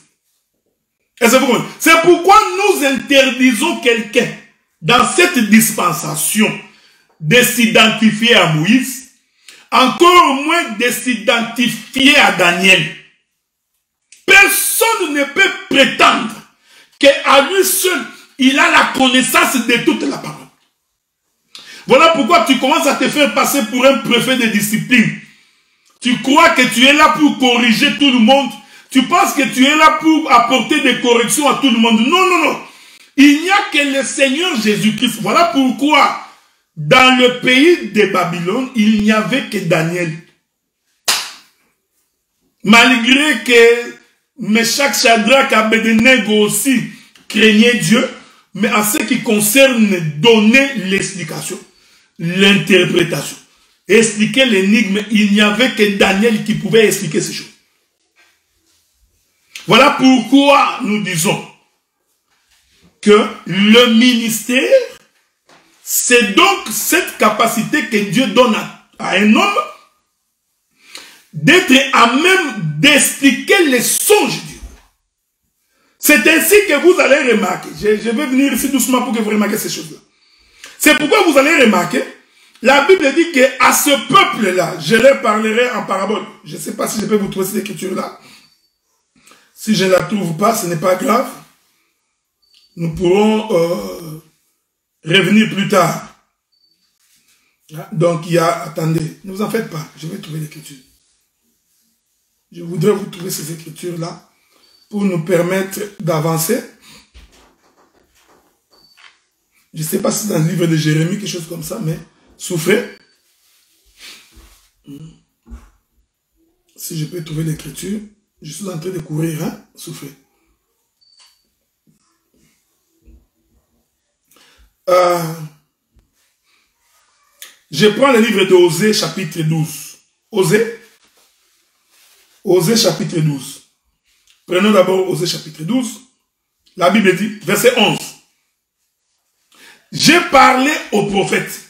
Speaker 1: Et c'est pourquoi nous interdisons quelqu'un dans cette dispensation de s'identifier à Moïse, encore moins de s'identifier à Daniel. Personne ne peut prétendre qu'à lui seul, il a la connaissance de toute la parole. Voilà pourquoi tu commences à te faire passer pour un préfet de discipline. Tu crois que tu es là pour corriger tout le monde. Tu penses que tu es là pour apporter des corrections à tout le monde. Non, non, non. Il n'y a que le Seigneur Jésus-Christ. Voilà pourquoi, dans le pays de Babylone, il n'y avait que Daniel. Malgré que Meshach, Shadrach, Abednego aussi craignaient Dieu, mais en ce qui concerne donner l'explication, l'interprétation, expliquer l'énigme, il n'y avait que Daniel qui pouvait expliquer ces choses. Voilà pourquoi nous disons que le ministère, c'est donc cette capacité que Dieu donne à un homme d'être à même d'expliquer les songes de Dieu. C'est ainsi que vous allez remarquer, je vais venir ici doucement pour que vous remarquiez ces choses-là. C'est pourquoi vous allez remarquer, la Bible dit qu'à ce peuple-là, je leur parlerai en parabole. Je ne sais pas si je peux vous trouver cette écriture-là. Si je ne la trouve pas, ce n'est pas grave. Nous pourrons revenir plus tard. Donc il y a, attendez, ne vous en faites pas, je vais trouver l'écriture. Je voudrais vous trouver ces écritures-là pour nous permettre d'avancer. Je ne sais pas si c'est dans le livre de Jérémie, quelque chose comme ça, mais souffrez. Si je peux trouver l'écriture, je suis en train de courir, hein, souffrez. Je prends le livre d'Osée, chapitre 12. Osée, chapitre 12. Prenons d'abord Osée, chapitre 12. La Bible dit, verset 11. J'ai parlé aux prophètes.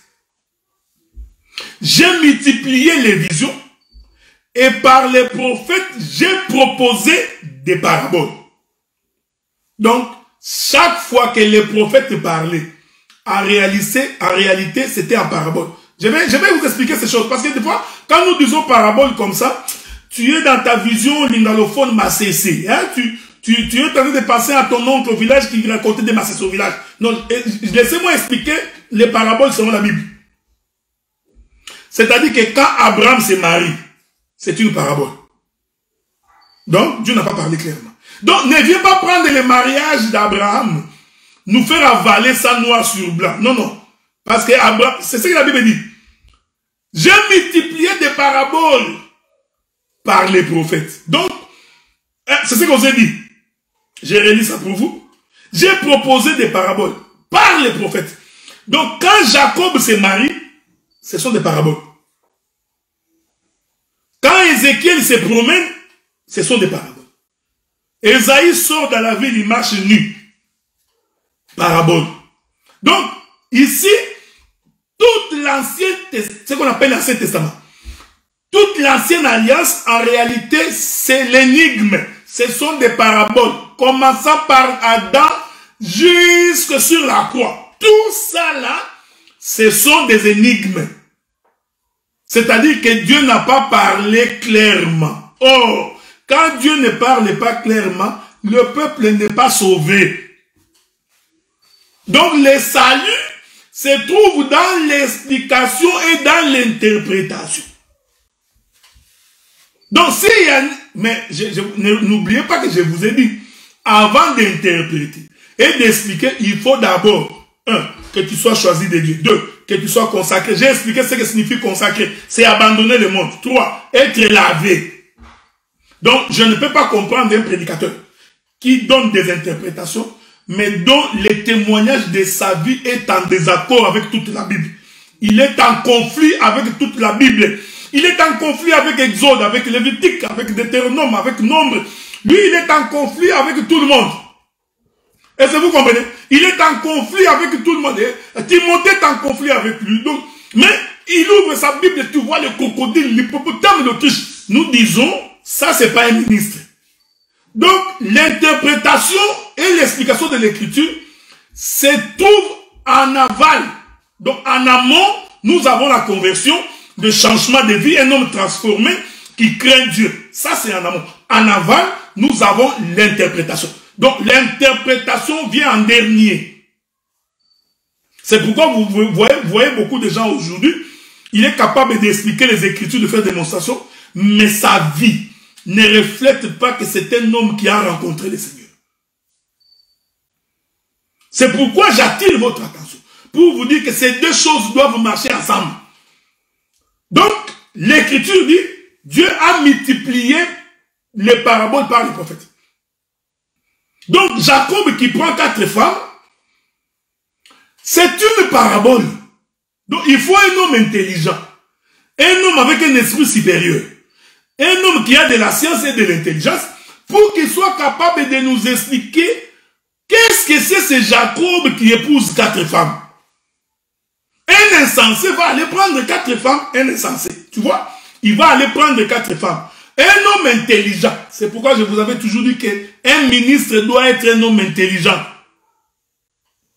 Speaker 1: J'ai multiplié les visions. Et par les prophètes, j'ai proposé des paraboles. Donc, chaque fois que les prophètes parlaient, en réalité, c'était en parabole. Je vais vous expliquer ces choses. Parce que des fois, quand nous disons parabole comme ça, tu es dans ta vision lingalophone macécé. Hein? Tu es en train de passer à ton oncle au village qui racontait des macécés au village. Non, laissez-moi expliquer les paraboles selon la Bible. C'est-à-dire que quand Abraham se marie, c'est une parabole. Donc, Dieu n'a pas parlé clairement. Donc, ne viens pas prendre le mariage d'Abraham, nous faire avaler ça noir sur blanc. Non, non. Parce que Abraham, c'est ce que la Bible dit. J'ai multiplié des paraboles par les prophètes. Donc, c'est ce qu'on s'est dit. J'ai relis ça pour vous. J'ai proposé des paraboles par les prophètes. Donc, quand Jacob se marie, ce sont des paraboles. Quand Ézéchiel se promène, ce sont des paraboles. Ésaïe sort dans la ville, il marche nu. Parabole. Donc, ici, toute l'ancienne, ce qu'on appelle l'Ancien Testament, toute l'ancienne alliance, en réalité, c'est l'énigme. Ce sont des paraboles, commençant par Adam jusque sur la croix. Tout ça là, ce sont des énigmes. C'est-à-dire que Dieu n'a pas parlé clairement. Or, quand Dieu ne parle pas clairement, le peuple n'est pas sauvé. Donc, le salut se trouve dans l'explication et dans l'interprétation. Donc, s'il y a... Mais n'oubliez pas que je vous ai dit, avant d'interpréter et d'expliquer, il faut d'abord, 1, que tu sois choisi de Dieu. 2, que tu sois consacré. J'ai expliqué ce que signifie consacrer. C'est abandonner le monde. 3, être lavé. Donc, je ne peux pas comprendre un prédicateur qui donne des interprétations, mais dont le témoignage de sa vie est en désaccord avec toute la Bible. Il est en conflit avec toute la Bible. Il est en conflit avec Exode, avec Lévitique, avec Deutéronome, avec Nombre. Lui, il est en conflit avec tout le monde. Est-ce que vous comprenez? Il est en conflit avec tout le monde. Timothée est en conflit avec lui. Donc, mais il ouvre sa Bible et tu vois le crocodile, l'hippopotame, l'Autriche. Nous disons, ça c'est pas un ministre. Donc, l'interprétation et l'explication de l'écriture se trouvent en aval. Donc, en amont, nous avons la conversion, le changement de vie, un homme transformé qui craint Dieu. Ça, c'est en amont. En aval, nous avons l'interprétation. Donc, l'interprétation vient en dernier. C'est pourquoi vous voyez beaucoup de gens aujourd'hui, il est capable d'expliquer les Écritures, de faire des démonstrations, mais sa vie ne reflète pas que c'est un homme qui a rencontré le Seigneur. C'est pourquoi j'attire votre attention, pour vous dire que ces deux choses doivent marcher ensemble. Donc, l'Écriture dit, Dieu a multiplié les paraboles par les prophètes. Donc, Jacob qui prend 4 femmes, c'est une parabole. Donc, il faut un homme intelligent. Un homme avec un esprit supérieur. Un homme qui a de la science et de l'intelligence pour qu'il soit capable de nous expliquer qu'est-ce que c'est ce Jacob qui épouse 4 femmes. Un insensé va aller prendre 4 femmes, un insensé. Tu vois? Il va aller prendre 4 femmes. Un homme intelligent. C'est pourquoi je vous avais toujours dit qu'un ministre doit être un homme intelligent.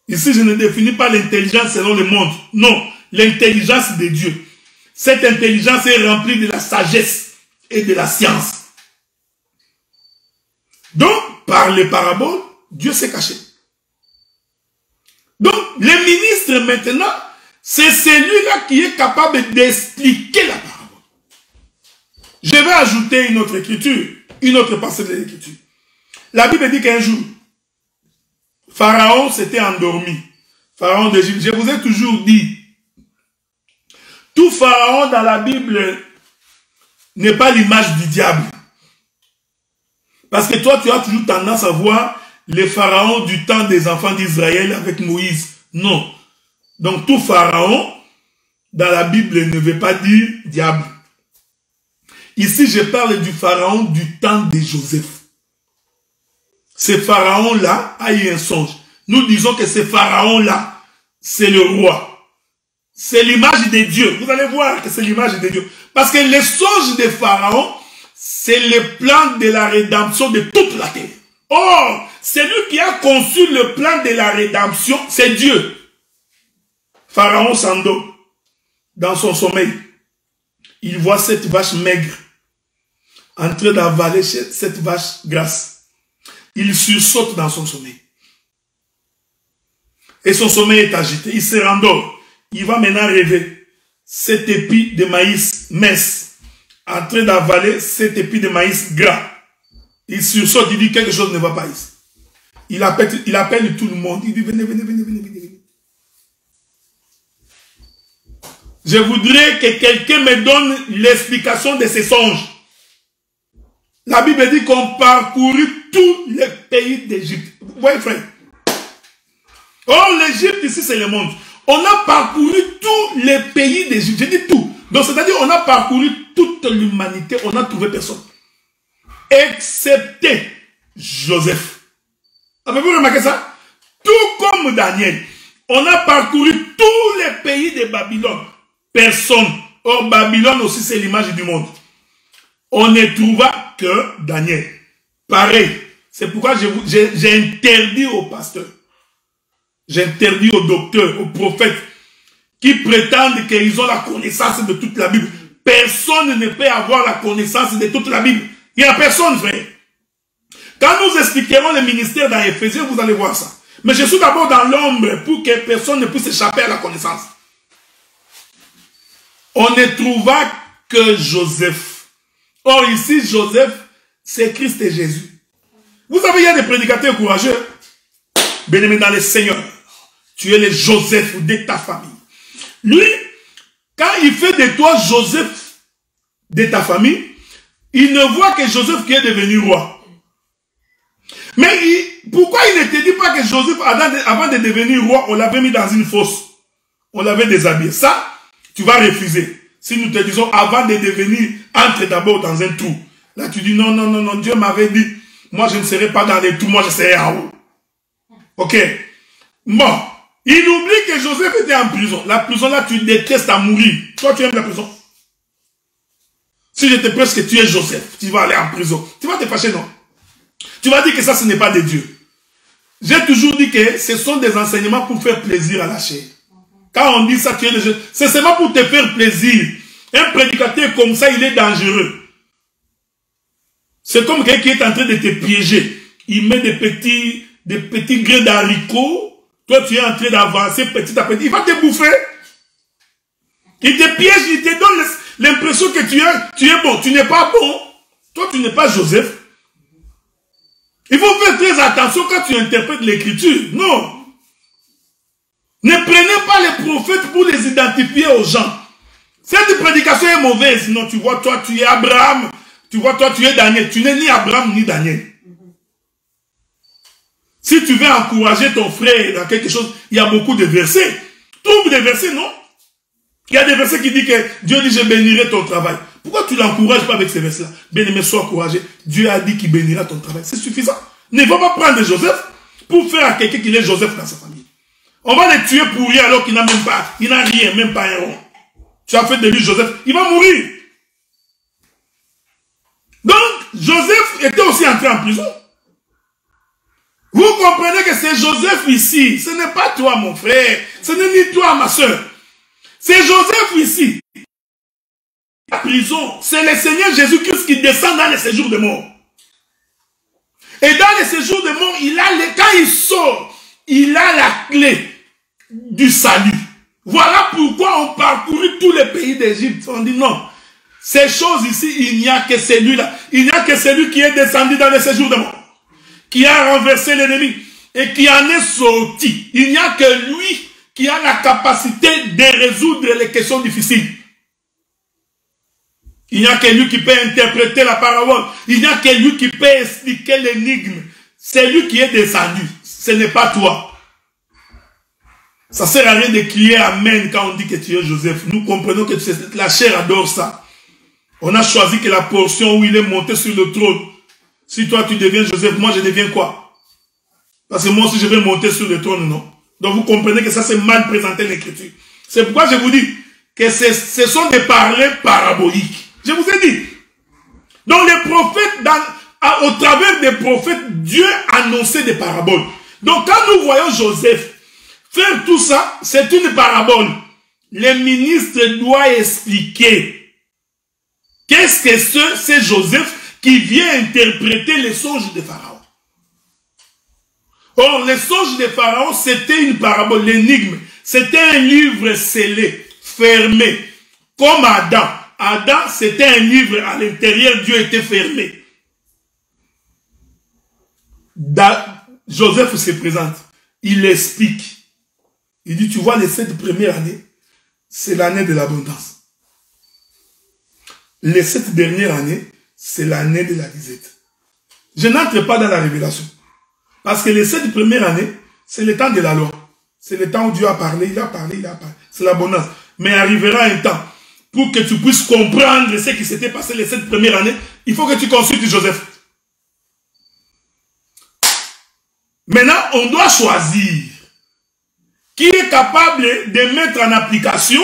Speaker 1: Ici, je ne définis pas l'intelligence selon le monde. Non, l'intelligence de Dieu. Cette intelligence est remplie de la sagesse et de la science. Donc, par les paraboles, Dieu s'est caché. Donc, le ministre maintenant, c'est celui-là qui est capable d'expliquer la parabole. Je vais ajouter une autre écriture, une autre passage de l'écriture. La Bible dit qu'un jour, Pharaon s'était endormi. Pharaon d'Égypte. Je vous ai toujours dit, tout Pharaon dans la Bible n'est pas l'image du diable. Parce que toi, tu as toujours tendance à voir les pharaons du temps des enfants d'Israël avec Moïse. Non. Donc tout Pharaon dans la Bible ne veut pas dire diable. Ici, je parle du Pharaon du temps de Joseph. Ce Pharaon-là a eu un songe. Nous disons que ce Pharaon-là, c'est le roi. C'est l'image de Dieu. Vous allez voir que c'est l'image de Dieu. Parce que le songe de Pharaon, c'est le plan de la rédemption de toute la terre. Or, celui qui a conçu le plan de la rédemption, c'est Dieu. Pharaon s'endort dans son sommeil. Il voit cette vache maigre en train d'avaler cette vache grasse. Il sursaute dans son sommeil. Et son sommeil est agité. Il se rendort. Il va maintenant rêver cet épi de maïs mince en train d'avaler cet épi de maïs gras. Il sursaute, il dit quelque chose ne va pas ici. Il appelle tout le monde. Il dit venez, venez, venez, venez, venez. Je voudrais que quelqu'un me donne l'explication de ces songes. La Bible dit qu'on parcourut tous les pays d'Égypte. Vous voyez, frère? Or, l'Égypte ici, c'est le monde. On a parcouru tous les pays d'Égypte. Je dis tout. Donc, c'est-à-dire, on a parcouru toute l'humanité. On n'a trouvé personne. Excepté Joseph. Avez-vous remarqué ça? Tout comme Daniel. On a parcouru tous les pays de Babylone. Personne. Or, Babylone aussi, c'est l'image du monde. On ne trouva que Daniel. Pareil. C'est pourquoi j'ai interdit aux pasteurs. J'interdis aux docteurs, aux prophètes, qui prétendent qu'ils ont la connaissance de toute la Bible. Personne ne peut avoir la connaissance de toute la Bible. Il n'y a personne, frère. Quand nous expliquerons le ministère dans Éphésiens, vous allez voir ça. Mais je suis d'abord dans l'ombre pour que personne ne puisse échapper à la connaissance. On ne trouva que Joseph. Or ici, Joseph, c'est Christ et Jésus. Vous savez, il y a des prédicateurs courageux. Bien-aimé dans le Seigneur. Tu es le Joseph de ta famille. Lui, quand il fait de toi Joseph de ta famille, il ne voit que Joseph qui est devenu roi. Mais pourquoi il ne te dit pas que Joseph, avant de devenir roi, on l'avait mis dans une fosse? On l'avait déshabillé. Ça, tu vas refuser. Si nous te disons, avant de devenir, entre d'abord dans un trou. Là, tu dis, non, non, non, non, Dieu m'avait dit, moi je ne serai pas dans les trous, moi je serai en haut. Ok. Bon. Il oublie que Joseph était en prison. La prison là, tu détestes à mourir. Toi, tu aimes la prison. Si je te presse que tu es Joseph, tu vas aller en prison. Tu vas te fâcher, non? Tu vas dire que ça, ce n'est pas de Dieu. J'ai toujours dit que ce sont des enseignements pour faire plaisir à la chair. Quand on dit ça, tu es le jeu. C'est seulement pour te faire plaisir. Un prédicateur comme ça, il est dangereux. C'est comme quelqu'un qui est en train de te piéger. Il met des petits grains d'haricots. Toi, tu es en train d'avancer petit à petit. Il va te bouffer. Il te piège, il te donne l'impression que tu es bon. Tu n'es pas bon. Toi, tu n'es pas Joseph. Il faut faire très attention quand tu interprètes l'écriture. Non. Ne prenez pas les prophètes pour les identifier aux gens. Cette prédication est mauvaise. Non, tu vois, toi, tu es Abraham. Tu vois, toi, tu es Daniel. Tu n'es ni Abraham ni Daniel. Si tu veux encourager ton frère dans quelque chose, il y a beaucoup de versets. Trouve des versets, non? Il y a des versets qui disent que Dieu dit, je bénirai ton travail. Pourquoi tu ne l'encourages pas avec ces versets-là? Bien-aimé, sois encouragé. Dieu a dit qu'il bénira ton travail. C'est suffisant. Ne va pas prendre Joseph pour faire à quelqu'un qui est Joseph dans sa famille. On va le tuer pour rien alors qu'il n'a même pas, il n'a rien, même pas un rond. Tu as fait de lui Joseph, il va mourir. Donc, Joseph était aussi entré en prison. Vous comprenez que c'est Joseph ici. Ce n'est pas toi, mon frère. Ce n'est ni toi, ma soeur. C'est Joseph ici. La prison, c'est le Seigneur Jésus-Christ qui descend dans les séjours de mort. Et dans les séjours de mort, quand il sort, il a la clé du salut. Voilà pourquoi on parcourt tous les pays d'Égypte. On dit non. Ces choses ici, il n'y a que celui-là. Il n'y a que celui qui est descendu dans les séjours de mort, qui a renversé l'ennemi et qui en est sorti. Il n'y a que lui qui a la capacité de résoudre les questions difficiles. Il n'y a que lui qui peut interpréter la parabole. Il n'y a que lui qui peut expliquer l'énigme. C'est lui qui est descendu. Ce n'est pas toi. Ça ne sert à rien de crier Amen quand on dit que tu es Joseph. Nous comprenons que la chair adore ça. On a choisi que la portion où il est monté sur le trône. Si toi tu deviens Joseph, moi je deviens quoi? Parce que moi aussi je vais monter sur le trône, non? Donc vous comprenez que ça c'est mal présenté l'écriture. C'est pourquoi je vous dis que ce sont des parlers paraboliques. Je vous ai dit. Donc les prophètes, au travers des prophètes, Dieu annonçait des paraboles. Donc quand nous voyons Joseph faire tout ça, c'est une parabole. Le ministre doit expliquer. Qu'est-ce que c'est Joseph qui vient interpréter les songes de Pharaon? Or, les songes de Pharaon, c'était une parabole, l'énigme. C'était un livre scellé, fermé, comme Adam. Adam, c'était un livre, à l'intérieur, Dieu était fermé. Joseph se présente, il explique. Il dit, tu vois, les 7 premières années, c'est l'année de l'abondance. Les 7 dernières années, c'est l'année de la disette. Je n'entre pas dans la révélation. Parce que les 7 premières années, c'est le temps de la loi. C'est le temps où Dieu a parlé, il a parlé, il a parlé. C'est l'abondance. Mais arrivera un temps, pour que tu puisses comprendre ce qui s'était passé les 7 premières années, il faut que tu consultes Joseph. Maintenant, on doit choisir qui est capable de mettre en application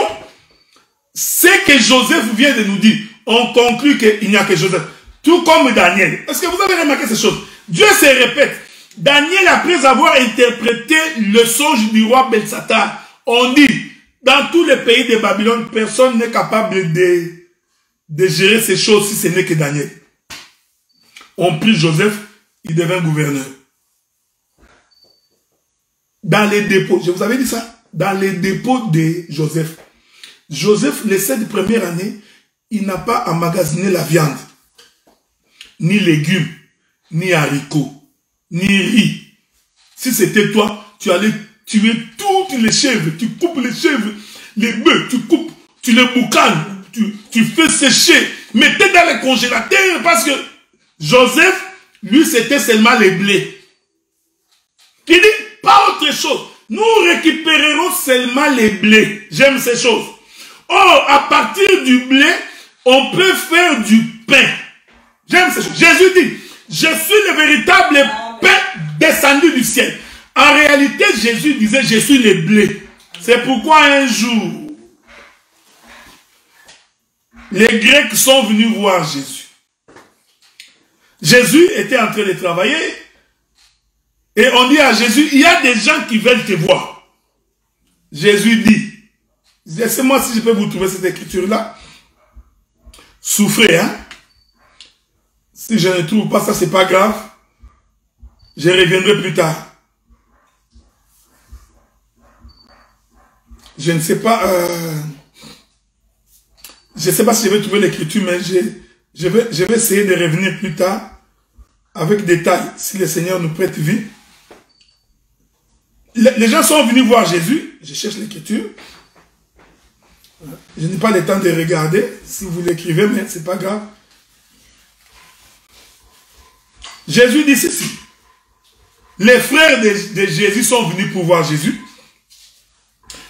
Speaker 1: ce que Joseph vient de nous dire. On conclut qu'il n'y a que Joseph. Tout comme Daniel. Est-ce que vous avez remarqué ces choses? Dieu se répète. Daniel, après avoir interprété le songe du roi Belshazzar, on dit, dans tous les pays de Babylone, personne n'est capable de gérer ces choses si ce n'est que Daniel. On prie Joseph, il devint gouverneur. Dans les dépôts, je vous avais dit ça, dans les dépôts de Joseph. Joseph, les 7 premières années, il n'a pas emmagasiné la viande, ni légumes, ni haricots, ni riz. Si c'était toi, tu allais tuer toutes les chèvres, tu coupes les chèvres, les bœufs, tu coupes, tu les boucanes, tu fais sécher, mettez dans les congélateurs, parce que Joseph, lui, c'était seulement les blés. Qui dit, pas autre chose. Nous récupérerons seulement les blés. J'aime ces choses. Or, à partir du blé, on peut faire du pain. J'aime ces choses. Jésus dit, je suis le véritable pain descendu du ciel. En réalité, Jésus disait, je suis le blé. C'est pourquoi un jour, les Grecs sont venus voir Jésus. Jésus était en train de travailler. Et on dit à Jésus, il y a des gens qui veulent te voir. Jésus dit, laissez-moi si je peux vous trouver cette écriture-là. Souffrez, hein. Si je ne trouve pas ça, c'est pas grave. Je reviendrai plus tard. Je ne sais pas, je ne sais pas si je vais trouver l'écriture, mais je vais essayer de revenir plus tard avec détail, si le Seigneur nous prête vie. Les gens sont venus voir Jésus. Je cherche l'écriture. Je n'ai pas le temps de regarder. Si vous l'écrivez, mais ce n'est pas grave. Jésus dit ceci. Les frères de Jésus sont venus pour voir Jésus.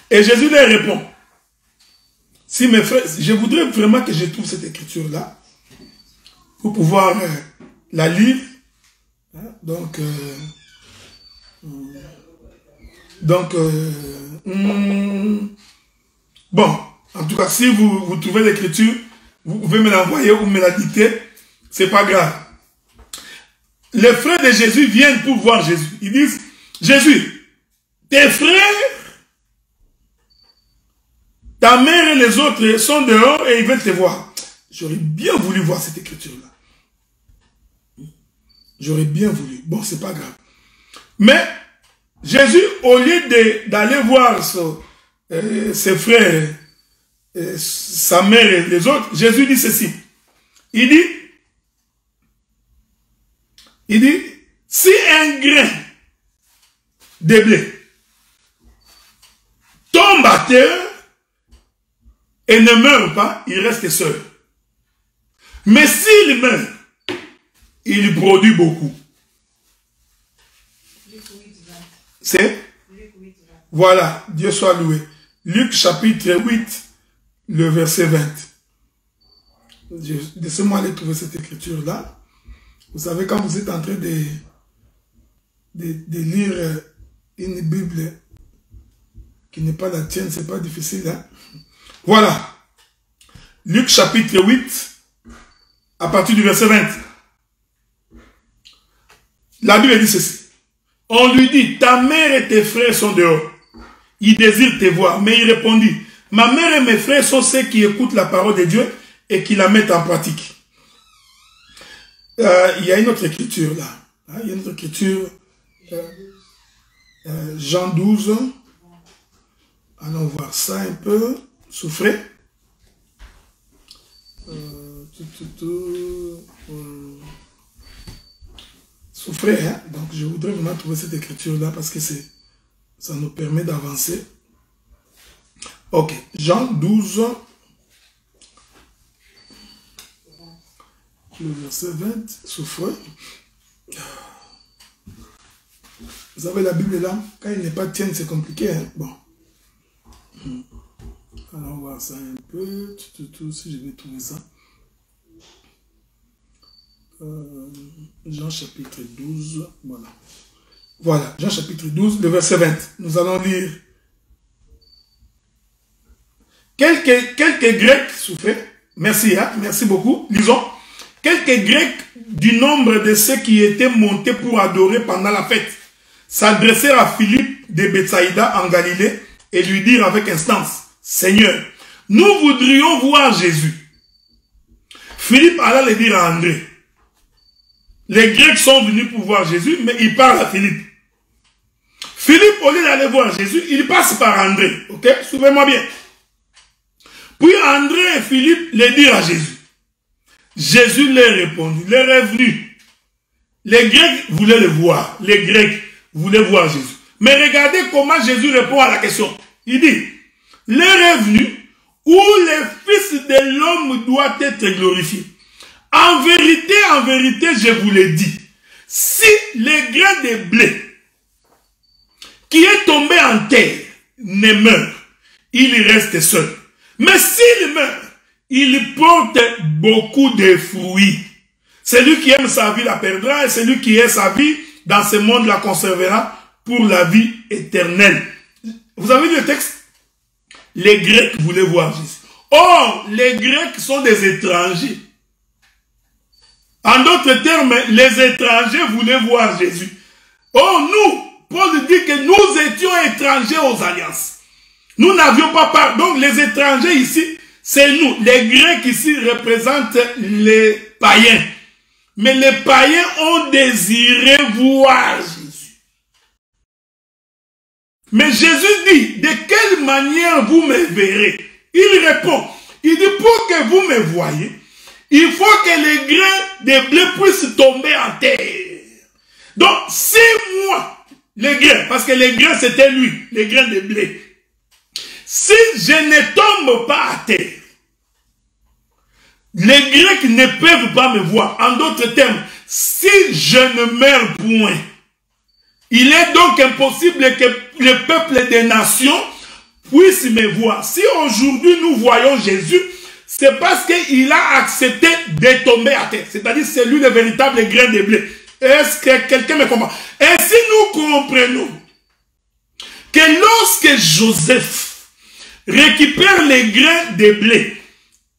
Speaker 1: Et Jésus leur répond. Si mes frères, je voudrais vraiment que je trouve cette écriture-là pour pouvoir la lire. Donc, bon, en tout cas, si vous trouvez l'écriture, vous pouvez me l'envoyer ou me la dicter, c'est pas grave. Les frères de Jésus viennent pour voir Jésus. Ils disent, Jésus, tes frères, ta mère et les autres sont dehors et ils veulent te voir. J'aurais bien voulu voir cette écriture-là. J'aurais bien voulu. Bon, c'est pas grave. Mais, Jésus, au lieu d'aller voir ses frères, sa mère et les autres, Jésus dit ceci. Il dit, si un grain de blé tombe à terre et ne meurt pas, il reste seul. Mais s'il meurt, il produit beaucoup. C'est? Voilà, Dieu soit loué. Luc chapitre 8, le verset 20. Laissez-moi aller trouver cette écriture-là. Vous savez, quand vous êtes en train de lire une Bible qui n'est pas la tienne, c'est pas difficile. Hein? Voilà. Luc chapitre 8, à partir du verset 20. La Bible dit ceci. On lui dit, ta mère et tes frères sont dehors. Ils désirent te voir. Mais il répondit, ma mère et mes frères sont ceux qui écoutent la parole de Dieu et qui la mettent en pratique. Il y a une autre écriture là. Il y a une autre écriture. Jean 12. Allons voir ça un peu. Souffrez. Souffrez, hein? Donc je voudrais vraiment trouver cette écriture-là parce que ça nous permet d'avancer. Ok, Jean 12, le verset 20, souffrez. Vous avez la Bible là? Quand il n'est pas tienne, c'est compliqué, hein? Bon. Allons voir ça un peu, si je vais trouver ça. Jean chapitre 12, voilà. Voilà, Jean chapitre 12, le verset 20. Nous allons lire. Quelques Grecs souffraient. Merci, hein, merci beaucoup. Lisons. Quelques Grecs du nombre de ceux qui étaient montés pour adorer pendant la fête s'adressèrent à Philippe de Bethsaïda en Galilée et lui dirent avec instance, Seigneur, nous voudrions voir Jésus. Philippe alla le dire à André. Les Grecs sont venus pour voir Jésus, mais ils parlent à Philippe. Philippe, au lieu d'aller voir Jésus, il passe par André. Ok? Suivez-moi bien. Puis André et Philippe les dirent à Jésus. Jésus leur répondit. Leur est venu. Les Grecs voulaient le voir. Les Grecs voulaient voir Jésus. Mais regardez comment Jésus répond à la question. Il dit, leur est venu où le Fils de l'homme doit être glorifié. En vérité, je vous l'ai dit, si le grain de blé qui est tombé en terre ne meurt, il reste seul. Mais s'il meurt, il porte beaucoup de fruits. Celui qui aime sa vie la perdra, et celui qui aime sa vie dans ce monde la conservera pour la vie éternelle. Vous avez vu le texte? Les Grecs voulaient voir Jésus. Or, les Grecs sont des étrangers. En d'autres termes, les étrangers voulaient voir Jésus. Or, nous, Paul dit que nous étions étrangers aux alliances. Nous n'avions pas part. Donc, les étrangers ici, c'est nous. Les Grecs ici représentent les païens. Mais les païens ont désiré voir Jésus. Mais Jésus dit, de quelle manière vous me verrez? Il répond, il dit, pour que vous me voyez, il faut que les grains de blé puissent tomber en terre. Donc, si moi, les grains, parce que les grains c'était lui, les grains de blé, si je ne tombe pas à terre, les Grecs ne peuvent pas me voir. En d'autres termes, si je ne meurs point, il est donc impossible que le peuple des nations puisse me voir. Si aujourd'hui nous voyons Jésus, c'est parce qu'il a accepté de tomber à terre. C'est-à-dire c'est lui le véritable grain de blé. Est-ce que quelqu'un me comprend? Ainsi nous comprenons que lorsque Joseph récupère les grains de blé,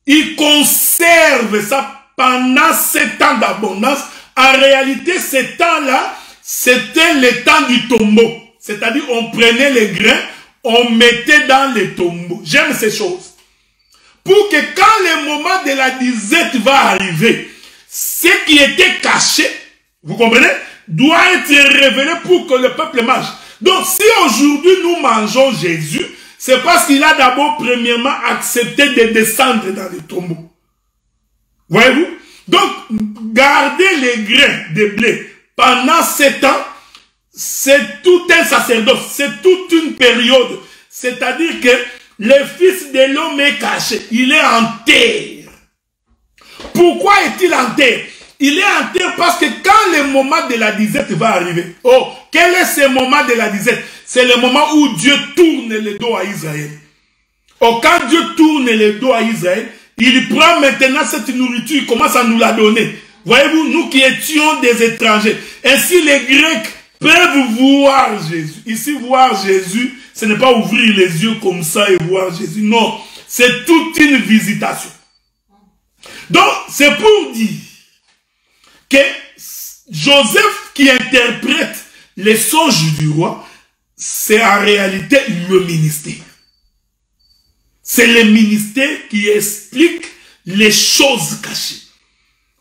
Speaker 1: il conserve ça pendant 7 ans d'abondance. En réalité, ces temps-là, c'était le temps du tombeau. C'est-à-dire, on prenait les grains, on mettait dans les tombeaux. J'aime ces choses. Pour que quand le moment de la disette va arriver, ce qui était caché, vous comprenez, doit être révélé pour que le peuple mange. Donc, si aujourd'hui nous mangeons Jésus, c'est parce qu'il a d'abord premièrement accepté de descendre dans les tombeaux. Voyez-vous? Donc, garder les grains de blé pendant 7 ans, c'est tout un sacerdoce, c'est toute une période. C'est-à-dire que le Fils de l'homme est caché, il est en terre. Pourquoi est-il en terre? Il est en terre parce que quand le moment de la disette va arriver, oh, quel est ce moment de la disette? C'est le moment où Dieu tourne le dos à Israël. Oh, quand Dieu tourne le dos à Israël, il prend maintenant cette nourriture, il commence à nous la donner. Voyez-vous, nous qui étions des étrangers. Ainsi, les Grecs peuvent voir Jésus. Ici, voir Jésus, ce n'est pas ouvrir les yeux comme ça et voir Jésus. Non, c'est toute une visitation. Donc, c'est pour dire que Joseph qui interprète les songes du roi, c'est en réalité le ministère. C'est le ministère qui explique les choses cachées.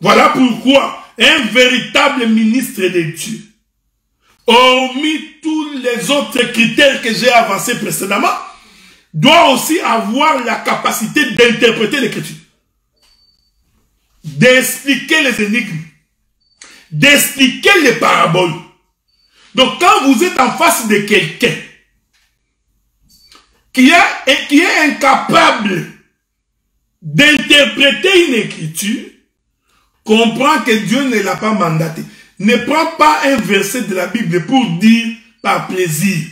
Speaker 1: Voilà pourquoi un véritable ministre de Dieu, hormis tous les autres critères que j'ai avancés précédemment, doit aussi avoir la capacité d'interpréter l'Écriture, d'expliquer les énigmes, d'expliquer les paraboles. Donc quand vous êtes en face de quelqu'un qui est incapable d'interpréter une écriture, comprend que Dieu ne l'a pas mandaté. Ne prends pas un verset de la Bible pour dire par plaisir.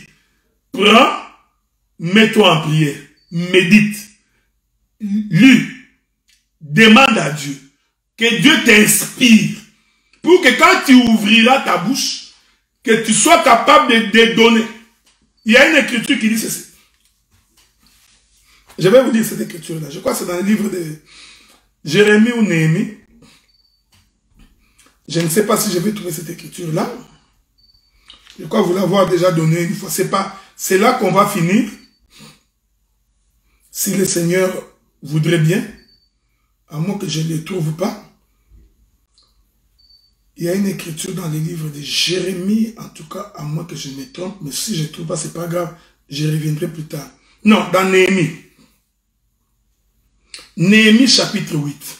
Speaker 1: Prends, mets-toi en prière, médite, lis, demande à Dieu, que Dieu t'inspire, pour que quand tu ouvriras ta bouche, que tu sois capable de donner. Il y a une écriture qui dit ceci. Je vais vous lire cette écriture-là. Je crois que c'est dans le livre de Jérémie ou Néhémie. Je ne sais pas si je vais trouver cette écriture-là. Je crois vous l'avoir déjà donné une fois. C'est là qu'on va finir. Si le Seigneur voudrait bien, à moins que je ne le trouve pas. Il y a une écriture dans les livres de Jérémie, en tout cas, à moins que je me trompe, mais si je ne trouve pas, c'est pas grave, je reviendrai plus tard. Non, dans Néhémie. Néhémie chapitre 8.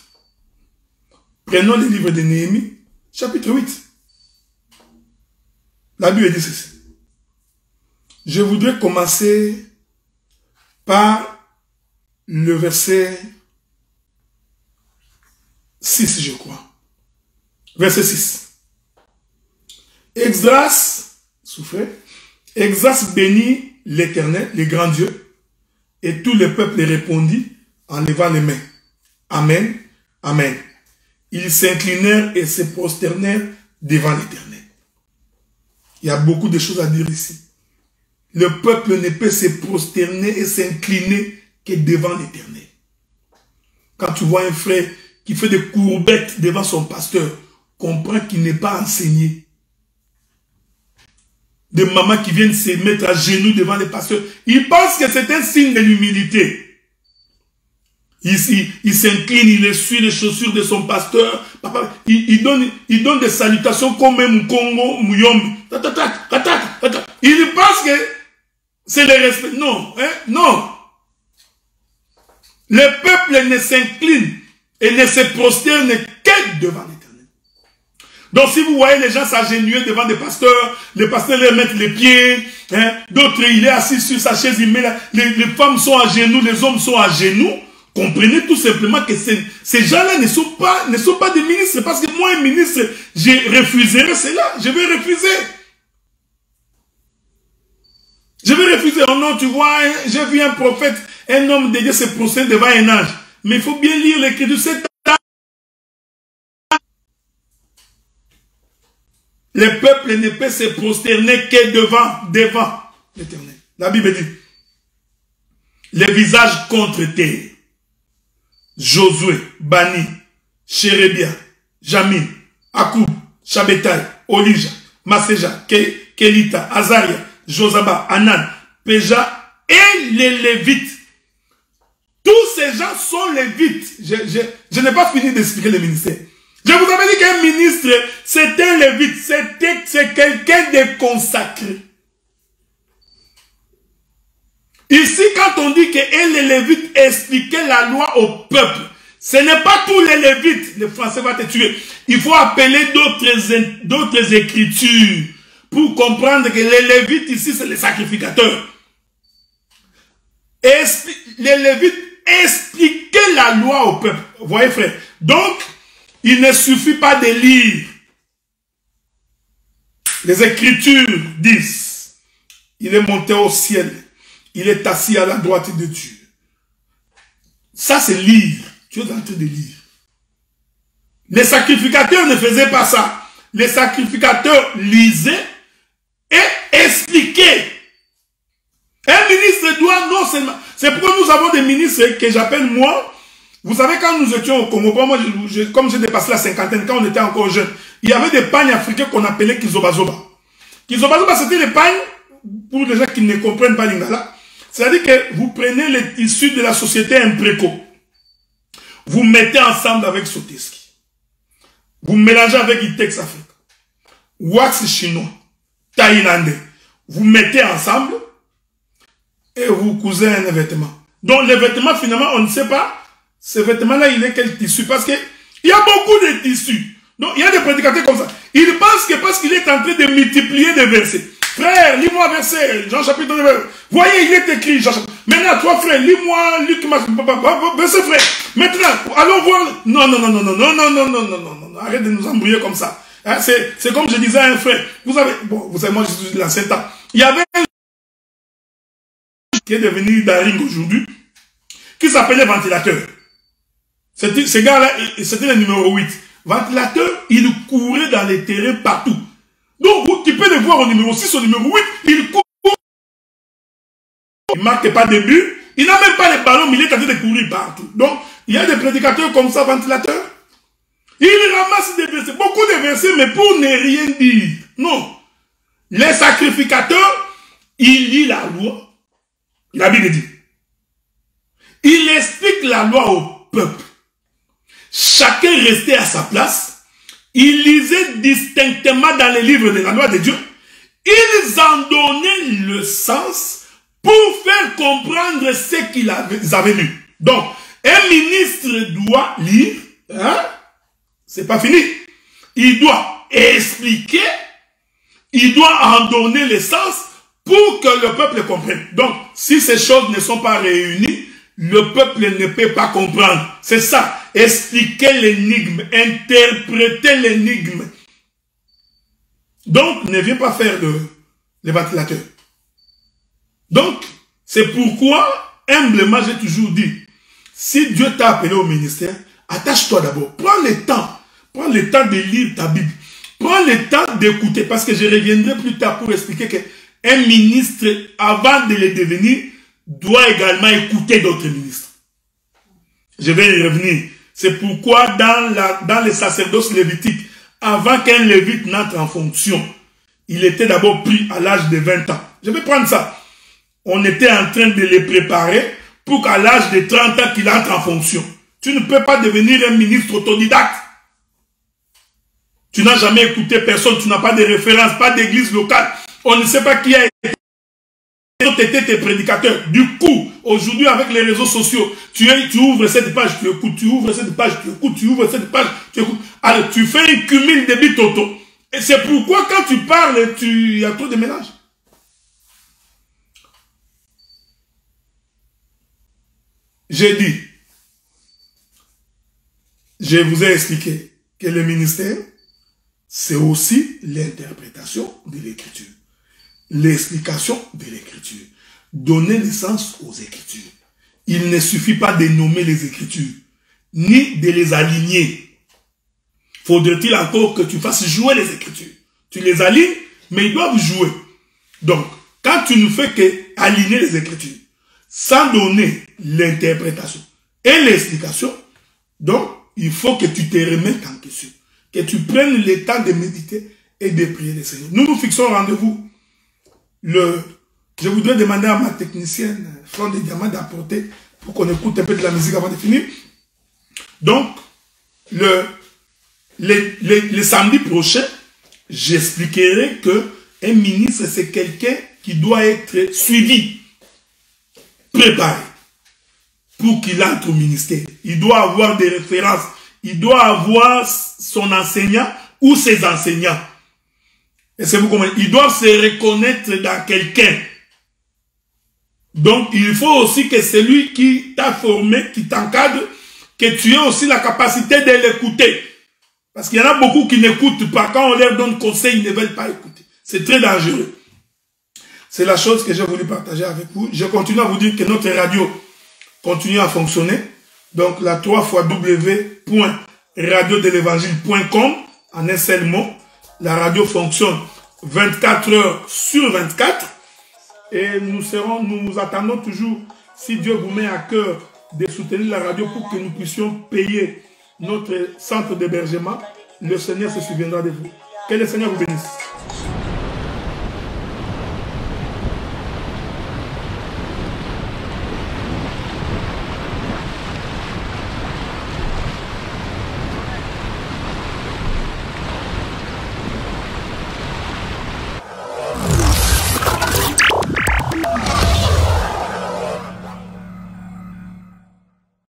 Speaker 1: Prenons le livre de Néhémie, chapitre 8. La Bible dit ceci. Je voudrais commencer par le verset 6, je crois. Verset 6. Exdras, souffrez, Exdras bénit l'Éternel, le grand Dieu, et tout le peuple répondit en levant les mains. Amen, amen. Ils s'inclinèrent et se prosternèrent devant l'Éternel. Il y a beaucoup de choses à dire ici. Le peuple ne peut se prosterner et s'incliner que devant l'Éternel. Quand tu vois un frère qui fait des courbettes devant son pasteur, comprends qu'il n'est pas enseigné. Des mamans qui viennent se mettre à genoux devant les pasteurs, ils pensent que c'est un signe de l'humilité. Il s'incline, il essuie les chaussures de son pasteur. Papa, il donne des salutations comme un Congo, Mouyom. Il pense que c'est le respect. Non, hein? Non. Le peuple ne s'incline et ne se prosterne que devant l'Éternel. Donc si vous voyez les gens s'agenouiller devant des pasteurs, les pasteurs leur mettent les pieds, hein? D'autres il est assis sur sa chaise, il met les femmes sont à genoux, les hommes sont à genoux. Comprenez tout simplement que ces gens-là ne sont pas des ministres, parce que moi un ministre, je refuserai cela, je vais refuser. Je vais refuser. Oh non, tu vois, hein, j'ai vu un prophète, un homme de Dieu se prosterner devant un ange. Mais il faut bien lire l'écriture. Le peuple ne peut se prosterner que devant l'Éternel. La Bible dit, les visages contre terre. Josué, Bani, Chérébia, Jamin, Akoub, Shabetai, Olija, Maseja, Kelita, Azaria, Josaba, Anan, Péja et les Lévites. Tous ces gens sont Lévites. Je n'ai pas fini d'expliquer le ministère. Je vous avais dit qu'un ministre, c'est un Lévite, c'est quelqu'un de consacré. Ici, quand on dit que les Lévites expliquaient la loi au peuple, ce n'est pas tous les Lévites, le français va te tuer. Il faut appeler d'autres écritures pour comprendre que les Lévites ici, c'est les sacrificateurs. Les Lévites expliquaient la loi au peuple. Vous voyez, frère? Donc, il ne suffit pas de lire. Les Écritures disent, il est monté au ciel. Il est assis à la droite de Dieu. Ça, c'est lire. Tu es en train de lire. Les sacrificateurs ne faisaient pas ça. Les sacrificateurs lisaient et expliquaient. Un ministre doit non seulement... C'est pourquoi nous avons des ministres que j'appelle moi. Vous savez, quand nous étions au Congo, moi, comme j'ai dépassé la cinquantaine, quand on était encore jeune, il y avait des pagnes africains qu'on appelait Kizobazoba. Kizobazoba, c'était des pagnes, pour les gens qui ne comprennent pas l'ingala. C'est-à-dire que vous prenez les tissus de la société Impréco, vous mettez ensemble avec Soteski, vous mélangez avec Itex Afrique, Wax chinois, thaïlandais, vous mettez ensemble et vous cousez un vêtement. Donc les vêtements, finalement, on ne sait pas, ce vêtement-là, il est quel tissu, parce qu'il y a beaucoup de tissus. Donc il y a des prédicateurs comme ça. Ils pensent que parce qu'il est en train de multiplier des versets, frère, lis-moi verset, Jean chapitre 2, voyez, il est écrit, Jean chapitre. Maintenant, toi, frère, lis-moi, verset, frère. Maintenant, allons voir. Non, arrête de nous embrouiller comme ça. Hein, c'est comme je disais à un frère, vous savez, moi, je suis de l'ancien temps. Il y avait un qui est devenu Daring aujourd'hui, qui s'appelait Ventilateur. Ce gars-là, c'était le numéro 8. Ventilateur, il courait dans les terrains partout. Donc, tu peux le voir au numéro 6, au numéro 8, il court. Il ne marque pas de but. Il n'a même pas les ballons, mais il est en train de courir partout. Donc, il y a des prédicateurs comme ça, ventilateurs. Ils ramassent des versets, beaucoup de versets, mais pour ne rien dire. Non. Les sacrificateurs, ils lisent la loi. La Bible dit. Il explique la loi au peuple. Chacun restait à sa place. Il lisait distinctement dans les livres de la loi de Dieu. Ils en donnaient le sens pour faire comprendre ce qu'ils avaient lu. Donc, un ministre doit lire, hein? C'est pas fini. Il doit expliquer, il doit en donner le sens pour que le peuple comprenne. Donc, si ces choses ne sont pas réunies, le peuple ne peut pas comprendre. C'est ça. Expliquer l'énigme, interpréter l'énigme. Donc, ne viens pas faire le ventilateur. Donc, c'est pourquoi, humblement, j'ai toujours dit, si Dieu t'a appelé au ministère, attache-toi d'abord. Prends le temps de lire ta Bible. prends le temps d'écouter, parce que je reviendrai plus tard pour expliquer qu'un ministre, avant de le devenir, doit également écouter d'autres ministres. Je vais y revenir. C'est pourquoi dans les sacerdoces lévitiques, avant qu'un lévite n'entre en fonction, il était d'abord pris à l'âge de 20 ans. Je vais prendre ça. On était en train de les préparer pour qu'à l'âge de 30 ans qu'il entre en fonction. Tu ne peux pas devenir un ministre autodidacte. Tu n'as jamais écouté personne, tu n'as pas de référence, pas d'église locale. On ne sait pas qui a été tes prédicateurs. Du coup, aujourd'hui avec les réseaux sociaux, tu ouvres cette page, tu écoutes, tu ouvres cette page, tu écoutes, tu ouvres cette page, tu écoutes. Alors tu fais un cumul de bitoto. Et c'est pourquoi quand tu parles, il y a trop de mélange. J'ai dit, je vous ai expliqué que le ministère, c'est aussi l'interprétation de l'écriture, l'explication de l'écriture, donner le sens aux écritures. Il ne suffit pas de nommer les écritures, ni de les aligner. Faudrait-il encore que tu fasses jouer les écritures? Tu les alignes, mais ils doivent jouer. Donc, quand tu ne fais qu'aligner les écritures, sans donner l'interprétation et l'explication, donc, il faut que tu te remettes en question, que tu prennes le temps de méditer et de prier le Seigneur. Nous nous fixons rendez-vous. Je voudrais demander à ma technicienne, Florent de Diamant, d'apporter pour qu'on écoute un peu de la musique avant de finir. Donc, le samedi prochain, j'expliquerai que un ministre, c'est quelqu'un qui doit être suivi, préparé, pour qu'il entre au ministère. Il doit avoir des références. Il doit avoir son enseignant ou ses enseignants. Et c'est vous comprenez. Il doit se reconnaître dans quelqu'un. Donc, il faut aussi que celui qui t'a formé, qui t'encadre, que tu aies aussi la capacité de l'écouter. Parce qu'il y en a beaucoup qui n'écoutent pas. Quand on leur donne conseil, ils ne veulent pas écouter. C'est très dangereux. C'est la chose que j'ai voulu partager avec vous. Je continue à vous dire que notre radio continue à fonctionner. Donc, la 3w.radiodelévangile.com en un seul mot. La radio fonctionne 24 heures sur 24. Et nous attendons toujours, si Dieu vous met à cœur, de soutenir la radio pour que nous puissions payer notre centre d'hébergement. Le Seigneur se souviendra de vous. Que le Seigneur vous bénisse.